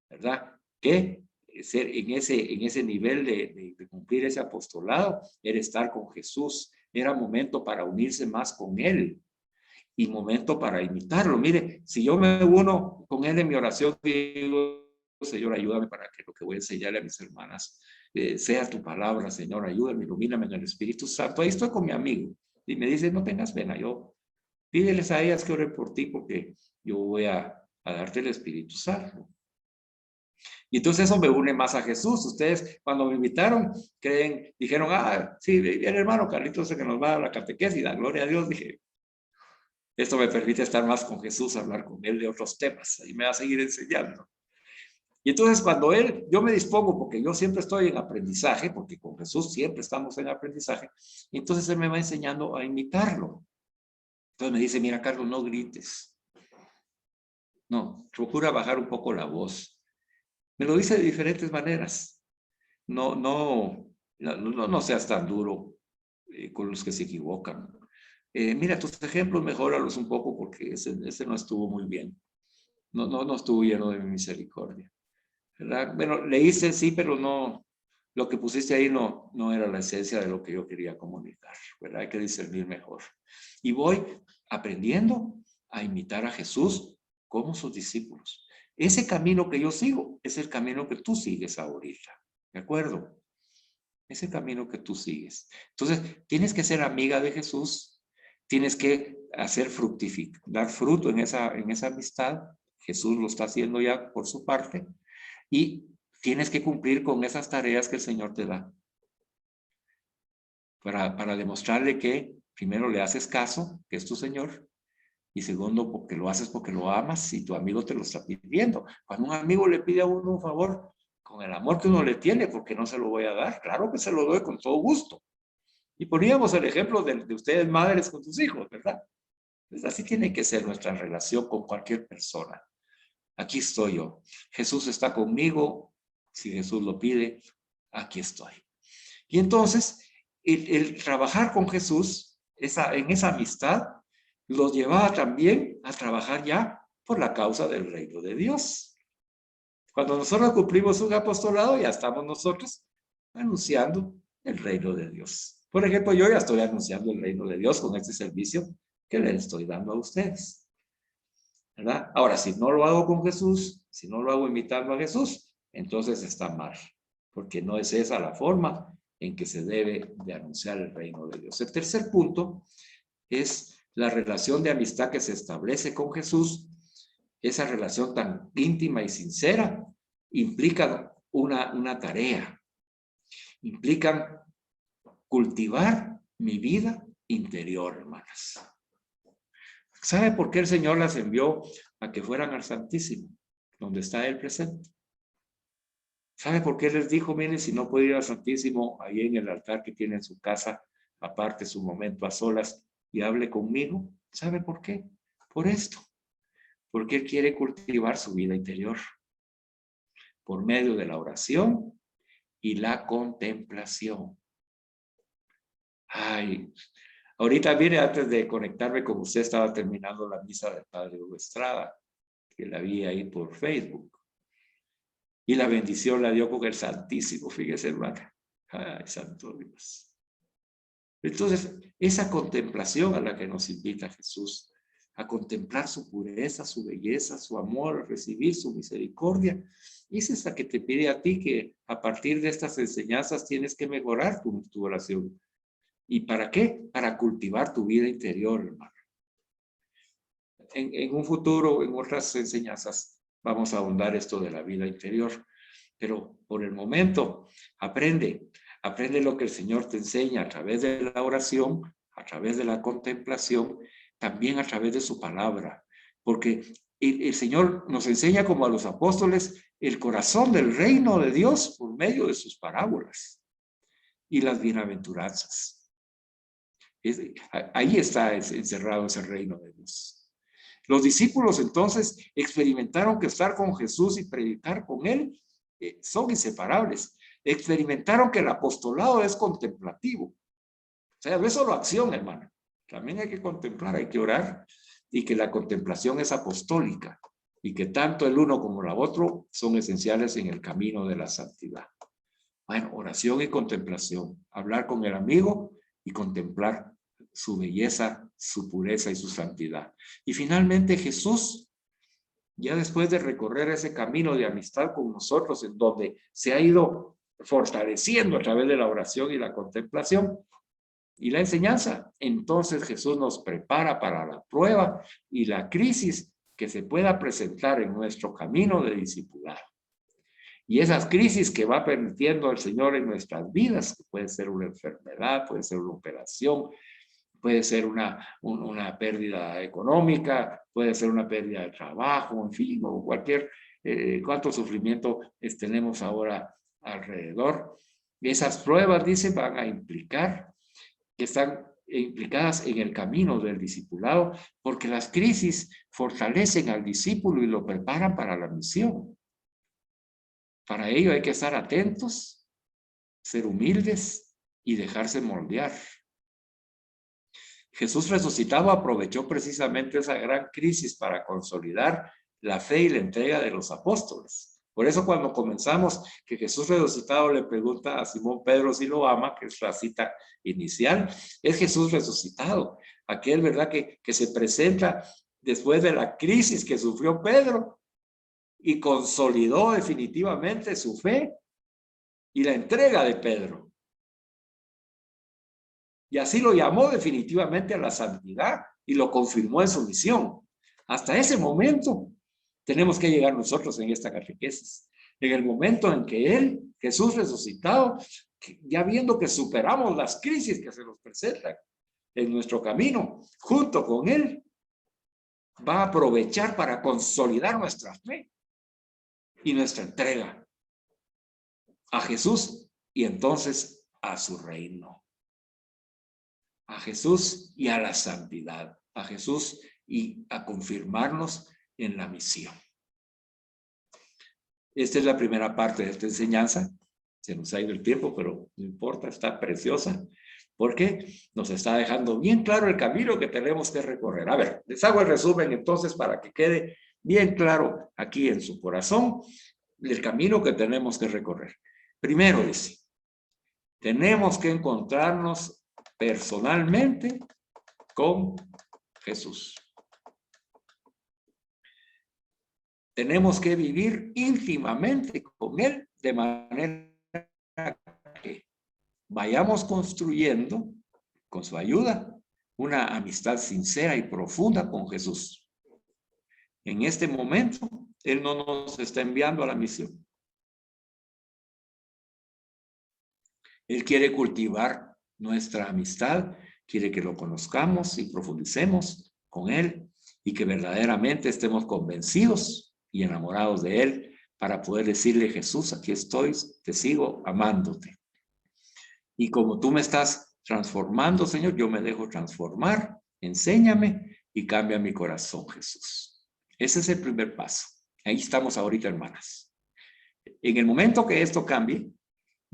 ¿Verdad? Que ser en ese nivel de cumplir ese apostolado era estar con Jesús. Era momento para unirse más con Él. Y momento para imitarlo. Mire, si yo me uno con Él en mi oración, digo, Señor, ayúdame para que lo que voy a enseñarle a mis hermanas sea tu palabra, Señor, ayúdame, ilumíname en el Espíritu Santo. Ahí estoy con mi amigo y me dice, no tengas pena, pídeles a ellas que oren por ti porque yo voy a darte el Espíritu Santo. Y entonces eso me une más a Jesús. Ustedes cuando me invitaron, dijeron, sí, el hermano Carlitos que nos va a dar la catequesis, da gloria a Dios. Dije, esto me permite estar más con Jesús, hablar con Él de otros temas y me va a seguir enseñando. Y entonces cuando yo me dispongo, porque yo siempre estoy en aprendizaje, porque con Jesús siempre estamos en aprendizaje, y entonces Él me va enseñando a imitarlo. Entonces me dice, mira Carlos, no grites. No, procura bajar un poco la voz. Me lo dice de diferentes maneras. No seas tan duro con los que se equivocan. Mira, tus ejemplos, mejóralos un poco porque ese no estuvo muy bien. No estuvo lleno de misericordia. ¿Verdad? Bueno, leíste sí, pero no, lo que pusiste ahí no era la esencia de lo que yo quería comunicar, ¿verdad? Hay que discernir mejor. Y voy aprendiendo a imitar a Jesús como sus discípulos. Ese camino que yo sigo es el camino que tú sigues ahorita, ¿de acuerdo? Ese camino que tú sigues. Entonces, tienes que ser amiga de Jesús, tienes que hacer dar fruto en esa amistad. Jesús lo está haciendo ya por su parte. Y tienes que cumplir con esas tareas que el Señor te da. Para demostrarle que primero le haces caso, que es tu Señor, y segundo, porque lo haces porque lo amas y tu amigo te lo está pidiendo. Cuando un amigo le pide a uno un favor, con el amor que uno le tiene, porque no se lo voy a dar, claro que se lo doy con todo gusto. Y poníamos el ejemplo de ustedes madres con sus hijos, ¿verdad? Pues así tiene que ser nuestra relación con cualquier persona. Aquí estoy yo. Jesús está conmigo. Si Jesús lo pide, aquí estoy. Y entonces, el trabajar con Jesús, en esa amistad, los llevaba también a trabajar ya por la causa del reino de Dios. Cuando nosotros cumplimos un apostolado, ya estamos nosotros anunciando el reino de Dios. Por ejemplo, yo ya estoy anunciando el reino de Dios con este servicio que les estoy dando a ustedes. ¿Verdad? Ahora, si no lo hago con Jesús, si no lo hago imitando a Jesús, entonces está mal, porque no es esa la forma en que se debe de anunciar el reino de Dios. El tercer punto es la relación de amistad que se establece con Jesús. Esa relación tan íntima y sincera implica una tarea. implican cultivar mi vida interior, hermanas. ¿Sabe por qué el Señor las envió a que fueran al Santísimo, donde está Él presente? ¿Sabe por qué les dijo, miren, si no puede ir al Santísimo, ahí en el altar que tiene en su casa, aparte su momento a solas y hable conmigo? ¿Sabe por qué? Por esto. Porque Él quiere cultivar su vida interior por medio de la oración y la contemplación. Ay, ahorita, mire, antes de conectarme con usted, estaba terminando la misa del Padre Hugo Estrada, que la vi ahí por Facebook. Y la bendición la dio con el Santísimo, fíjese, hermana. Ay, santo Dios. Entonces, esa contemplación a la que nos invita Jesús, a contemplar su pureza, su belleza, su amor, a recibir su misericordia, es esa que te pide a ti que a partir de estas enseñanzas tienes que mejorar tu oración. ¿Y para qué? Para cultivar tu vida interior, hermano. En un futuro, en otras enseñanzas, vamos a ahondar esto de la vida interior. Pero por el momento, aprende lo que el Señor te enseña a través de la oración, a través de la contemplación, también a través de su palabra. Porque el Señor nos enseña como a los apóstoles el corazón del reino de Dios por medio de sus parábolas y las bienaventuranzas. Ahí está encerrado ese reino de Dios. Los discípulos entonces experimentaron que estar con Jesús y predicar con Él son inseparables. Experimentaron que el apostolado es contemplativo. O sea, no es solo acción, hermano. También hay que contemplar, hay que orar, y que la contemplación es apostólica y que tanto el uno como el otro son esenciales en el camino de la santidad. Bueno, oración y contemplación. Hablar con el amigo y contemplar su belleza, su pureza y su santidad. Y finalmente Jesús, ya después de recorrer ese camino de amistad con nosotros, en donde se ha ido fortaleciendo a través de la oración y la contemplación y la enseñanza, entonces Jesús nos prepara para la prueba y la crisis que se pueda presentar en nuestro camino de discipulado. Y esas crisis que va permitiendo el Señor en nuestras vidas, que puede ser una enfermedad, puede ser una operación, puede ser una pérdida económica, puede ser una pérdida de trabajo, en fin, o cualquier, cuánto sufrimiento tenemos ahora alrededor. Y esas pruebas, dice, van a implicar que están implicadas en el camino del discipulado, porque las crisis fortalecen al discípulo y lo preparan para la misión. Para ello hay que estar atentos, ser humildes y dejarse moldear. Jesús resucitado aprovechó precisamente esa gran crisis para consolidar la fe y la entrega de los apóstoles. Por eso cuando comenzamos que Jesús resucitado le pregunta a Simón Pedro si lo ama, que es la cita inicial, es Jesús resucitado, aquel, ¿verdad?, que se presenta después de la crisis que sufrió Pedro y consolidó definitivamente su fe y la entrega de Pedro. Y así lo llamó definitivamente a la santidad y lo confirmó en su misión. Hasta ese momento tenemos que llegar nosotros en esta catequesis. En el momento en que Él, Jesús resucitado, ya viendo que superamos las crisis que se nos presentan en nuestro camino, junto con Él, va a aprovechar para consolidar nuestra fe y nuestra entrega a Jesús y entonces a su reino. A Jesús y a la santidad, a Jesús y a confirmarnos en la misión. Esta es la primera parte de esta enseñanza. Se nos ha ido el tiempo, pero no importa, está preciosa, porque nos está dejando bien claro el camino que tenemos que recorrer. A ver, les hago el resumen entonces para que quede bien claro aquí en su corazón el camino que tenemos que recorrer. Primero dice, tenemos que encontrarnos personalmente con Jesús. Tenemos que vivir íntimamente con Él de manera que vayamos construyendo, con su ayuda, una amistad sincera y profunda con Jesús. En este momento, Él no nos está enviando a la misión. Él quiere cultivar nuestra amistad, quiere que lo conozcamos y profundicemos con Él y que verdaderamente estemos convencidos y enamorados de Él para poder decirle, Jesús, aquí estoy, te sigo amándote. Y como tú me estás transformando, Señor, yo me dejo transformar, enséñame y cambia mi corazón, Jesús. Ese es el primer paso. Ahí estamos ahorita, hermanas. En el momento que esto cambie,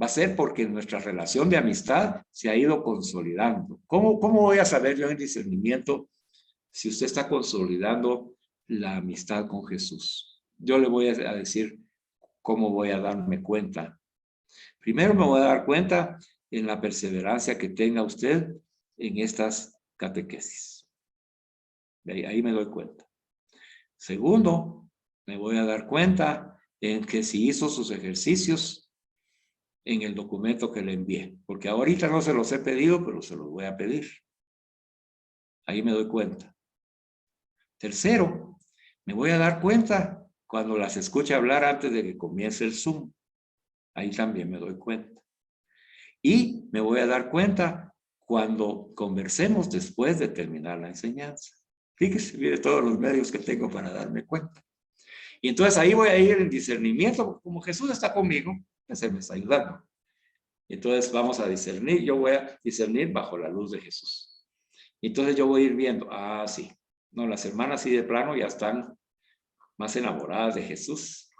va a ser porque nuestra relación de amistad se ha ido consolidando. ¿Cómo voy a saber yo en discernimiento si usted está consolidando la amistad con Jesús? Yo le voy a decir cómo voy a darme cuenta. Primero me voy a dar cuenta en la perseverancia que tenga usted en estas catequesis. Ahí me doy cuenta. Segundo, me voy a dar cuenta en que si hizo sus ejercicios en el documento que le envié, porque ahorita no se los he pedido, pero se los voy a pedir. Ahí me doy cuenta. Tercero, me voy a dar cuenta cuando las escuche hablar antes de que comience el Zoom. Ahí también me doy cuenta. Y me voy a dar cuenta cuando conversemos después de terminar la enseñanza. Fíjese, mire todos los medios que tengo para darme cuenta. Y entonces ahí voy a ir en discernimiento, porque como Jesús está conmigo, pues Él me está ayudando. Entonces vamos a discernir, yo voy a discernir bajo la luz de Jesús. Entonces yo voy a ir viendo, sí, no, las hermanas sí de plano ya están más enamoradas de Jesús.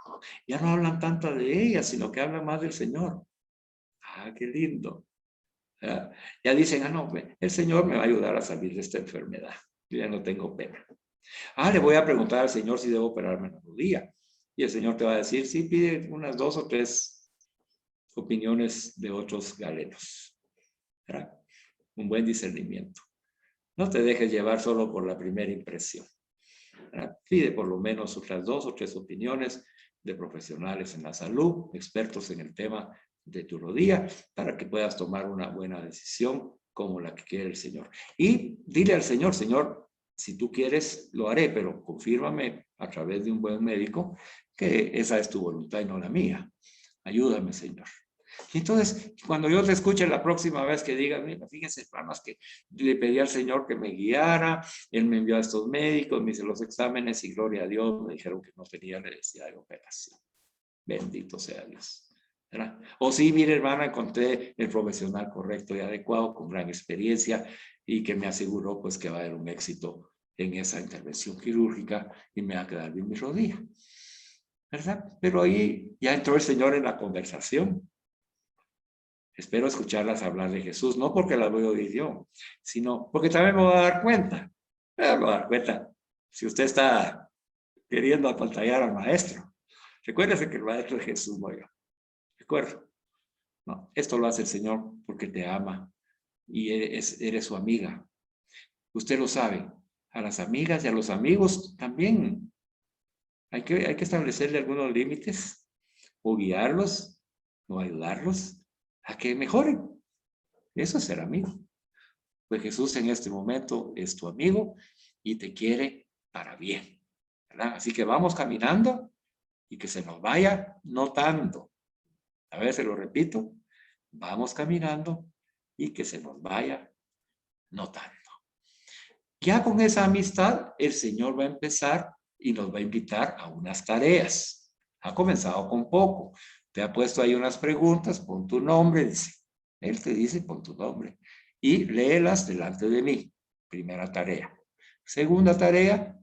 Ya no hablan tanto de ellas, sino que hablan más del Señor. Qué lindo. Ya dicen, no, el Señor me va a ayudar a salir de esta enfermedad. Yo ya no tengo pena. Le voy a preguntar al Señor si debo operarme en la rodilla. Y el Señor te va a decir, sí, pide unas 2 o 3 opiniones de otros galenos. ¿Verdad? Un buen discernimiento. No te dejes llevar solo por la primera impresión. ¿Verdad? Pide por lo menos otras 2 o 3 opiniones de profesionales en la salud, expertos en el tema de tu rodilla, para que puedas tomar una buena decisión como la que quiere el Señor. Y dile al Señor, Señor, si tú quieres, lo haré, pero confírmame a través de un buen médico que esa es tu voluntad y no la mía. Ayúdame, Señor. Y entonces, cuando yo te escuche la próxima vez que digas, mira, fíjense, hermanos, que le pedí al Señor que me guiara, Él me envió a estos médicos, me hice los exámenes y gloria a Dios, me dijeron que no tenía necesidad de operación. Bendito sea Dios. ¿Verdad? O sí, mire, hermana, encontré el profesional correcto y adecuado, con gran experiencia, y que me aseguró pues que va a haber un éxito en esa intervención quirúrgica y me va a quedar bien mi rodilla. ¿Verdad? Pero ahí ya entró el Señor en la conversación. Espero escucharlas hablar de Jesús, no porque las voy a oír yo, sino porque también me voy a dar cuenta. Me voy a dar cuenta si usted está queriendo apantallar al maestro. Recuérdese que el maestro es Jesús, oiga. ¿De acuerdo? No, esto lo hace el Señor porque te ama y eres su amiga. Usted lo sabe. A las amigas y a los amigos también hay que establecerle algunos límites o guiarlos o ayudarlos a que mejoren. Eso es ser amigo. Pues Jesús en este momento es tu amigo y te quiere para bien. ¿Verdad? Así que vamos caminando y que se nos vaya notando. A ver, se lo repito. Vamos caminando y que se nos vaya notando. Ya con esa amistad, el Señor va a empezar y nos va a invitar a unas tareas. Ha comenzado con poco. Te ha puesto ahí unas preguntas, pon tu nombre, dice. Él te dice, pon tu nombre. Y léelas delante de mí. Primera tarea. Segunda tarea,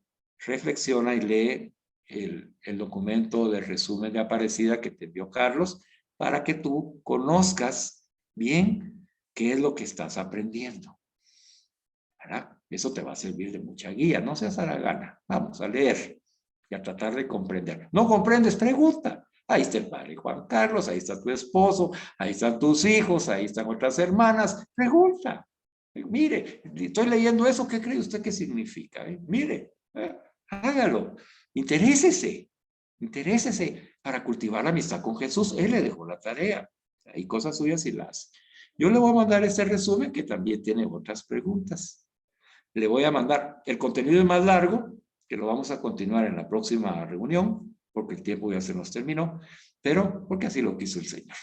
reflexiona y lee el documento de resumen de Aparecida que te envió Carlos para que tú conozcas bien qué es lo que estás aprendiendo. ¿Verdad? Eso te va a servir de mucha guía. No seas haragana. Vamos a leer y a tratar de comprender. ¿No comprendes? Pregunta. Ahí está el padre Juan Carlos, ahí está tu esposo, ahí están tus hijos, ahí están otras hermanas. Pregunta. Mire, estoy leyendo eso, ¿qué cree usted que significa? Mire, hágalo. Interésese para cultivar la amistad con Jesús. Él le dejó la tarea. Hay cosas suyas y las. Yo le voy a mandar este resumen que también tiene otras preguntas. Le voy a mandar, el contenido es más largo, que lo vamos a continuar en la próxima reunión, porque el tiempo ya se nos terminó, pero porque así lo quiso el Señor.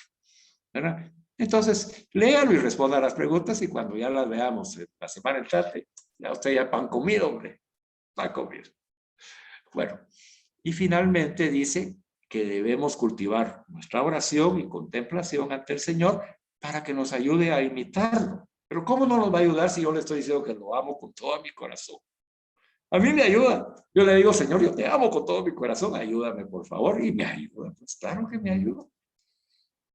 ¿Verdad? Entonces, léalo y responda a las preguntas y cuando ya las veamos la semana entrante, ya usted ya pan comido, hombre, pan comido. Bueno, y finalmente dice que debemos cultivar nuestra oración y contemplación ante el Señor para que nos ayude a imitarlo. Pero ¿cómo no nos va a ayudar si yo le estoy diciendo que lo amo con todo mi corazón? A mí me ayuda. Yo le digo, Señor, yo te amo con todo mi corazón, ayúdame por favor, y me ayuda. Pues claro que me ayuda.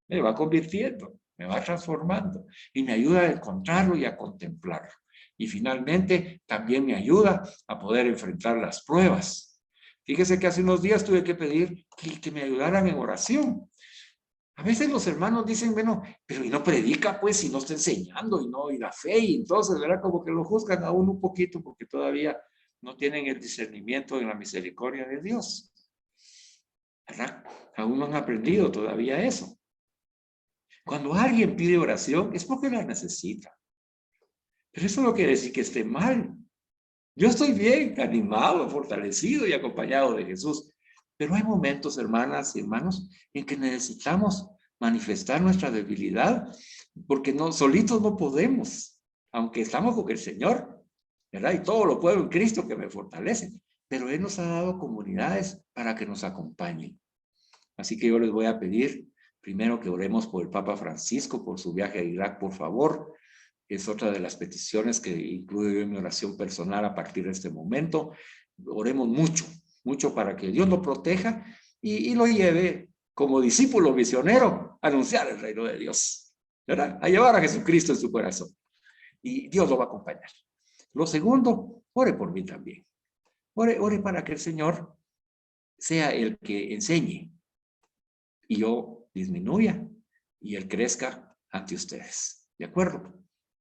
Me va convirtiendo, me va transformando y me ayuda a encontrarlo y a contemplarlo. Y finalmente también me ayuda a poder enfrentar las pruebas. Fíjese que hace unos días tuve que pedir que me ayudaran en oración. A veces los hermanos dicen, bueno, pero y no predica pues si no está enseñando y la fe, y entonces, ¿verdad? Como que lo juzgan a uno un poquito porque todavía no tienen el discernimiento en la misericordia de Dios. ¿Verdad? Aún no han aprendido todavía eso. Cuando alguien pide oración es porque la necesita. Pero eso no quiere decir que esté mal. Yo estoy bien, animado, fortalecido y acompañado de Jesús. Pero hay momentos, hermanas y hermanos, en que necesitamos manifestar nuestra debilidad, porque solitos no podemos, aunque estamos con el Señor, ¿verdad? Y todo lo puedo en Cristo que me fortalece. Pero Él nos ha dado comunidades para que nos acompañen. Así que yo les voy a pedir primero que oremos por el Papa Francisco, por su viaje a Irak, por favor. Es otra de las peticiones que incluyo yo en mi oración personal a partir de este momento. Oremos mucho, mucho para que Dios lo proteja y lo lleve como discípulo misionero a anunciar el reino de Dios, ¿verdad? A llevar a Jesucristo en su corazón. Y Dios lo va a acompañar. Lo segundo, ore por mí también. Ore para que el Señor sea el que enseñe y yo disminuya y Él crezca ante ustedes. ¿De acuerdo?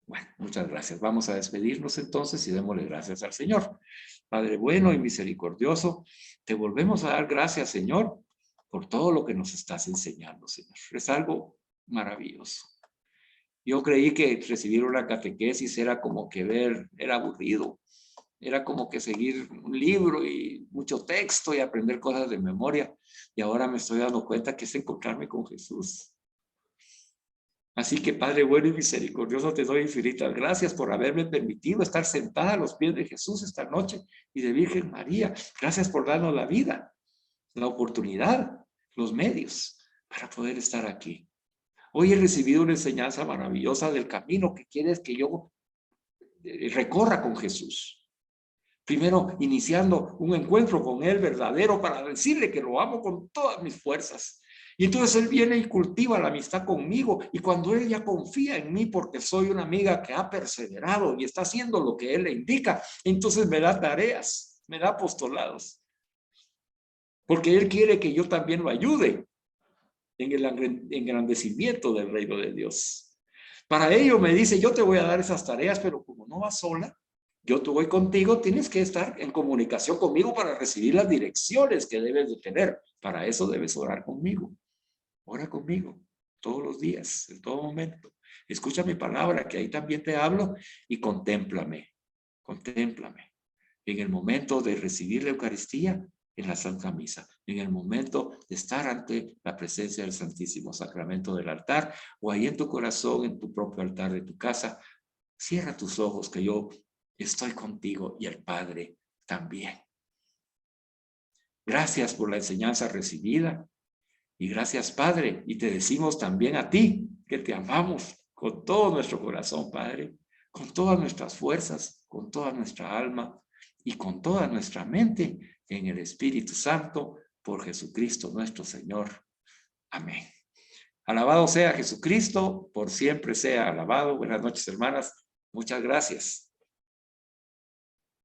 Bueno, muchas gracias. Vamos a despedirnos entonces y démosle gracias al Señor. Padre bueno y misericordioso, te volvemos a dar gracias, Señor, por todo lo que nos estás enseñando, Señor. Es algo maravilloso. Yo creí que recibir una catequesis era como que era aburrido. Era como que seguir un libro y mucho texto y aprender cosas de memoria. Y ahora me estoy dando cuenta que es encontrarme con Jesús. Así que, Padre bueno y misericordioso, te doy infinitas gracias por haberme permitido estar sentada a los pies de Jesús esta noche y de Virgen María. Gracias por darnos la vida, la oportunidad, los medios para poder estar aquí. Hoy he recibido una enseñanza maravillosa del camino que quieres que yo recorra con Jesús. Primero, iniciando un encuentro con Él verdadero para decirle que lo amo con todas mis fuerzas. Y entonces Él viene y cultiva la amistad conmigo. Y cuando Él ya confía en mí porque soy una amiga que ha perseverado y está haciendo lo que Él le indica, entonces me da tareas, me da apostolados. Porque Él quiere que yo también lo ayude en el engrandecimiento del reino de Dios. Para ello me dice, yo te voy a dar esas tareas, pero como no vas sola, yo te voy contigo, tienes que estar en comunicación conmigo para recibir las direcciones que debes de tener. Para eso debes orar conmigo. Ora conmigo todos los días, en todo momento. Escucha mi palabra, que ahí también te hablo, y contémplame. Contémplame. En el momento de recibir la Eucaristía, en la Santa Misa, en el momento de estar ante la presencia del Santísimo Sacramento del altar, o ahí en tu corazón, en tu propio altar de tu casa, cierra tus ojos que yo estoy contigo y el Padre también. Gracias por la enseñanza recibida y gracias, Padre, y te decimos también a ti que te amamos con todo nuestro corazón, Padre, con todas nuestras fuerzas, con toda nuestra alma y con toda nuestra mente en el Espíritu Santo por Jesucristo nuestro Señor. Amén. Alabado sea Jesucristo, por siempre sea alabado. Buenas noches, hermanas. Muchas gracias.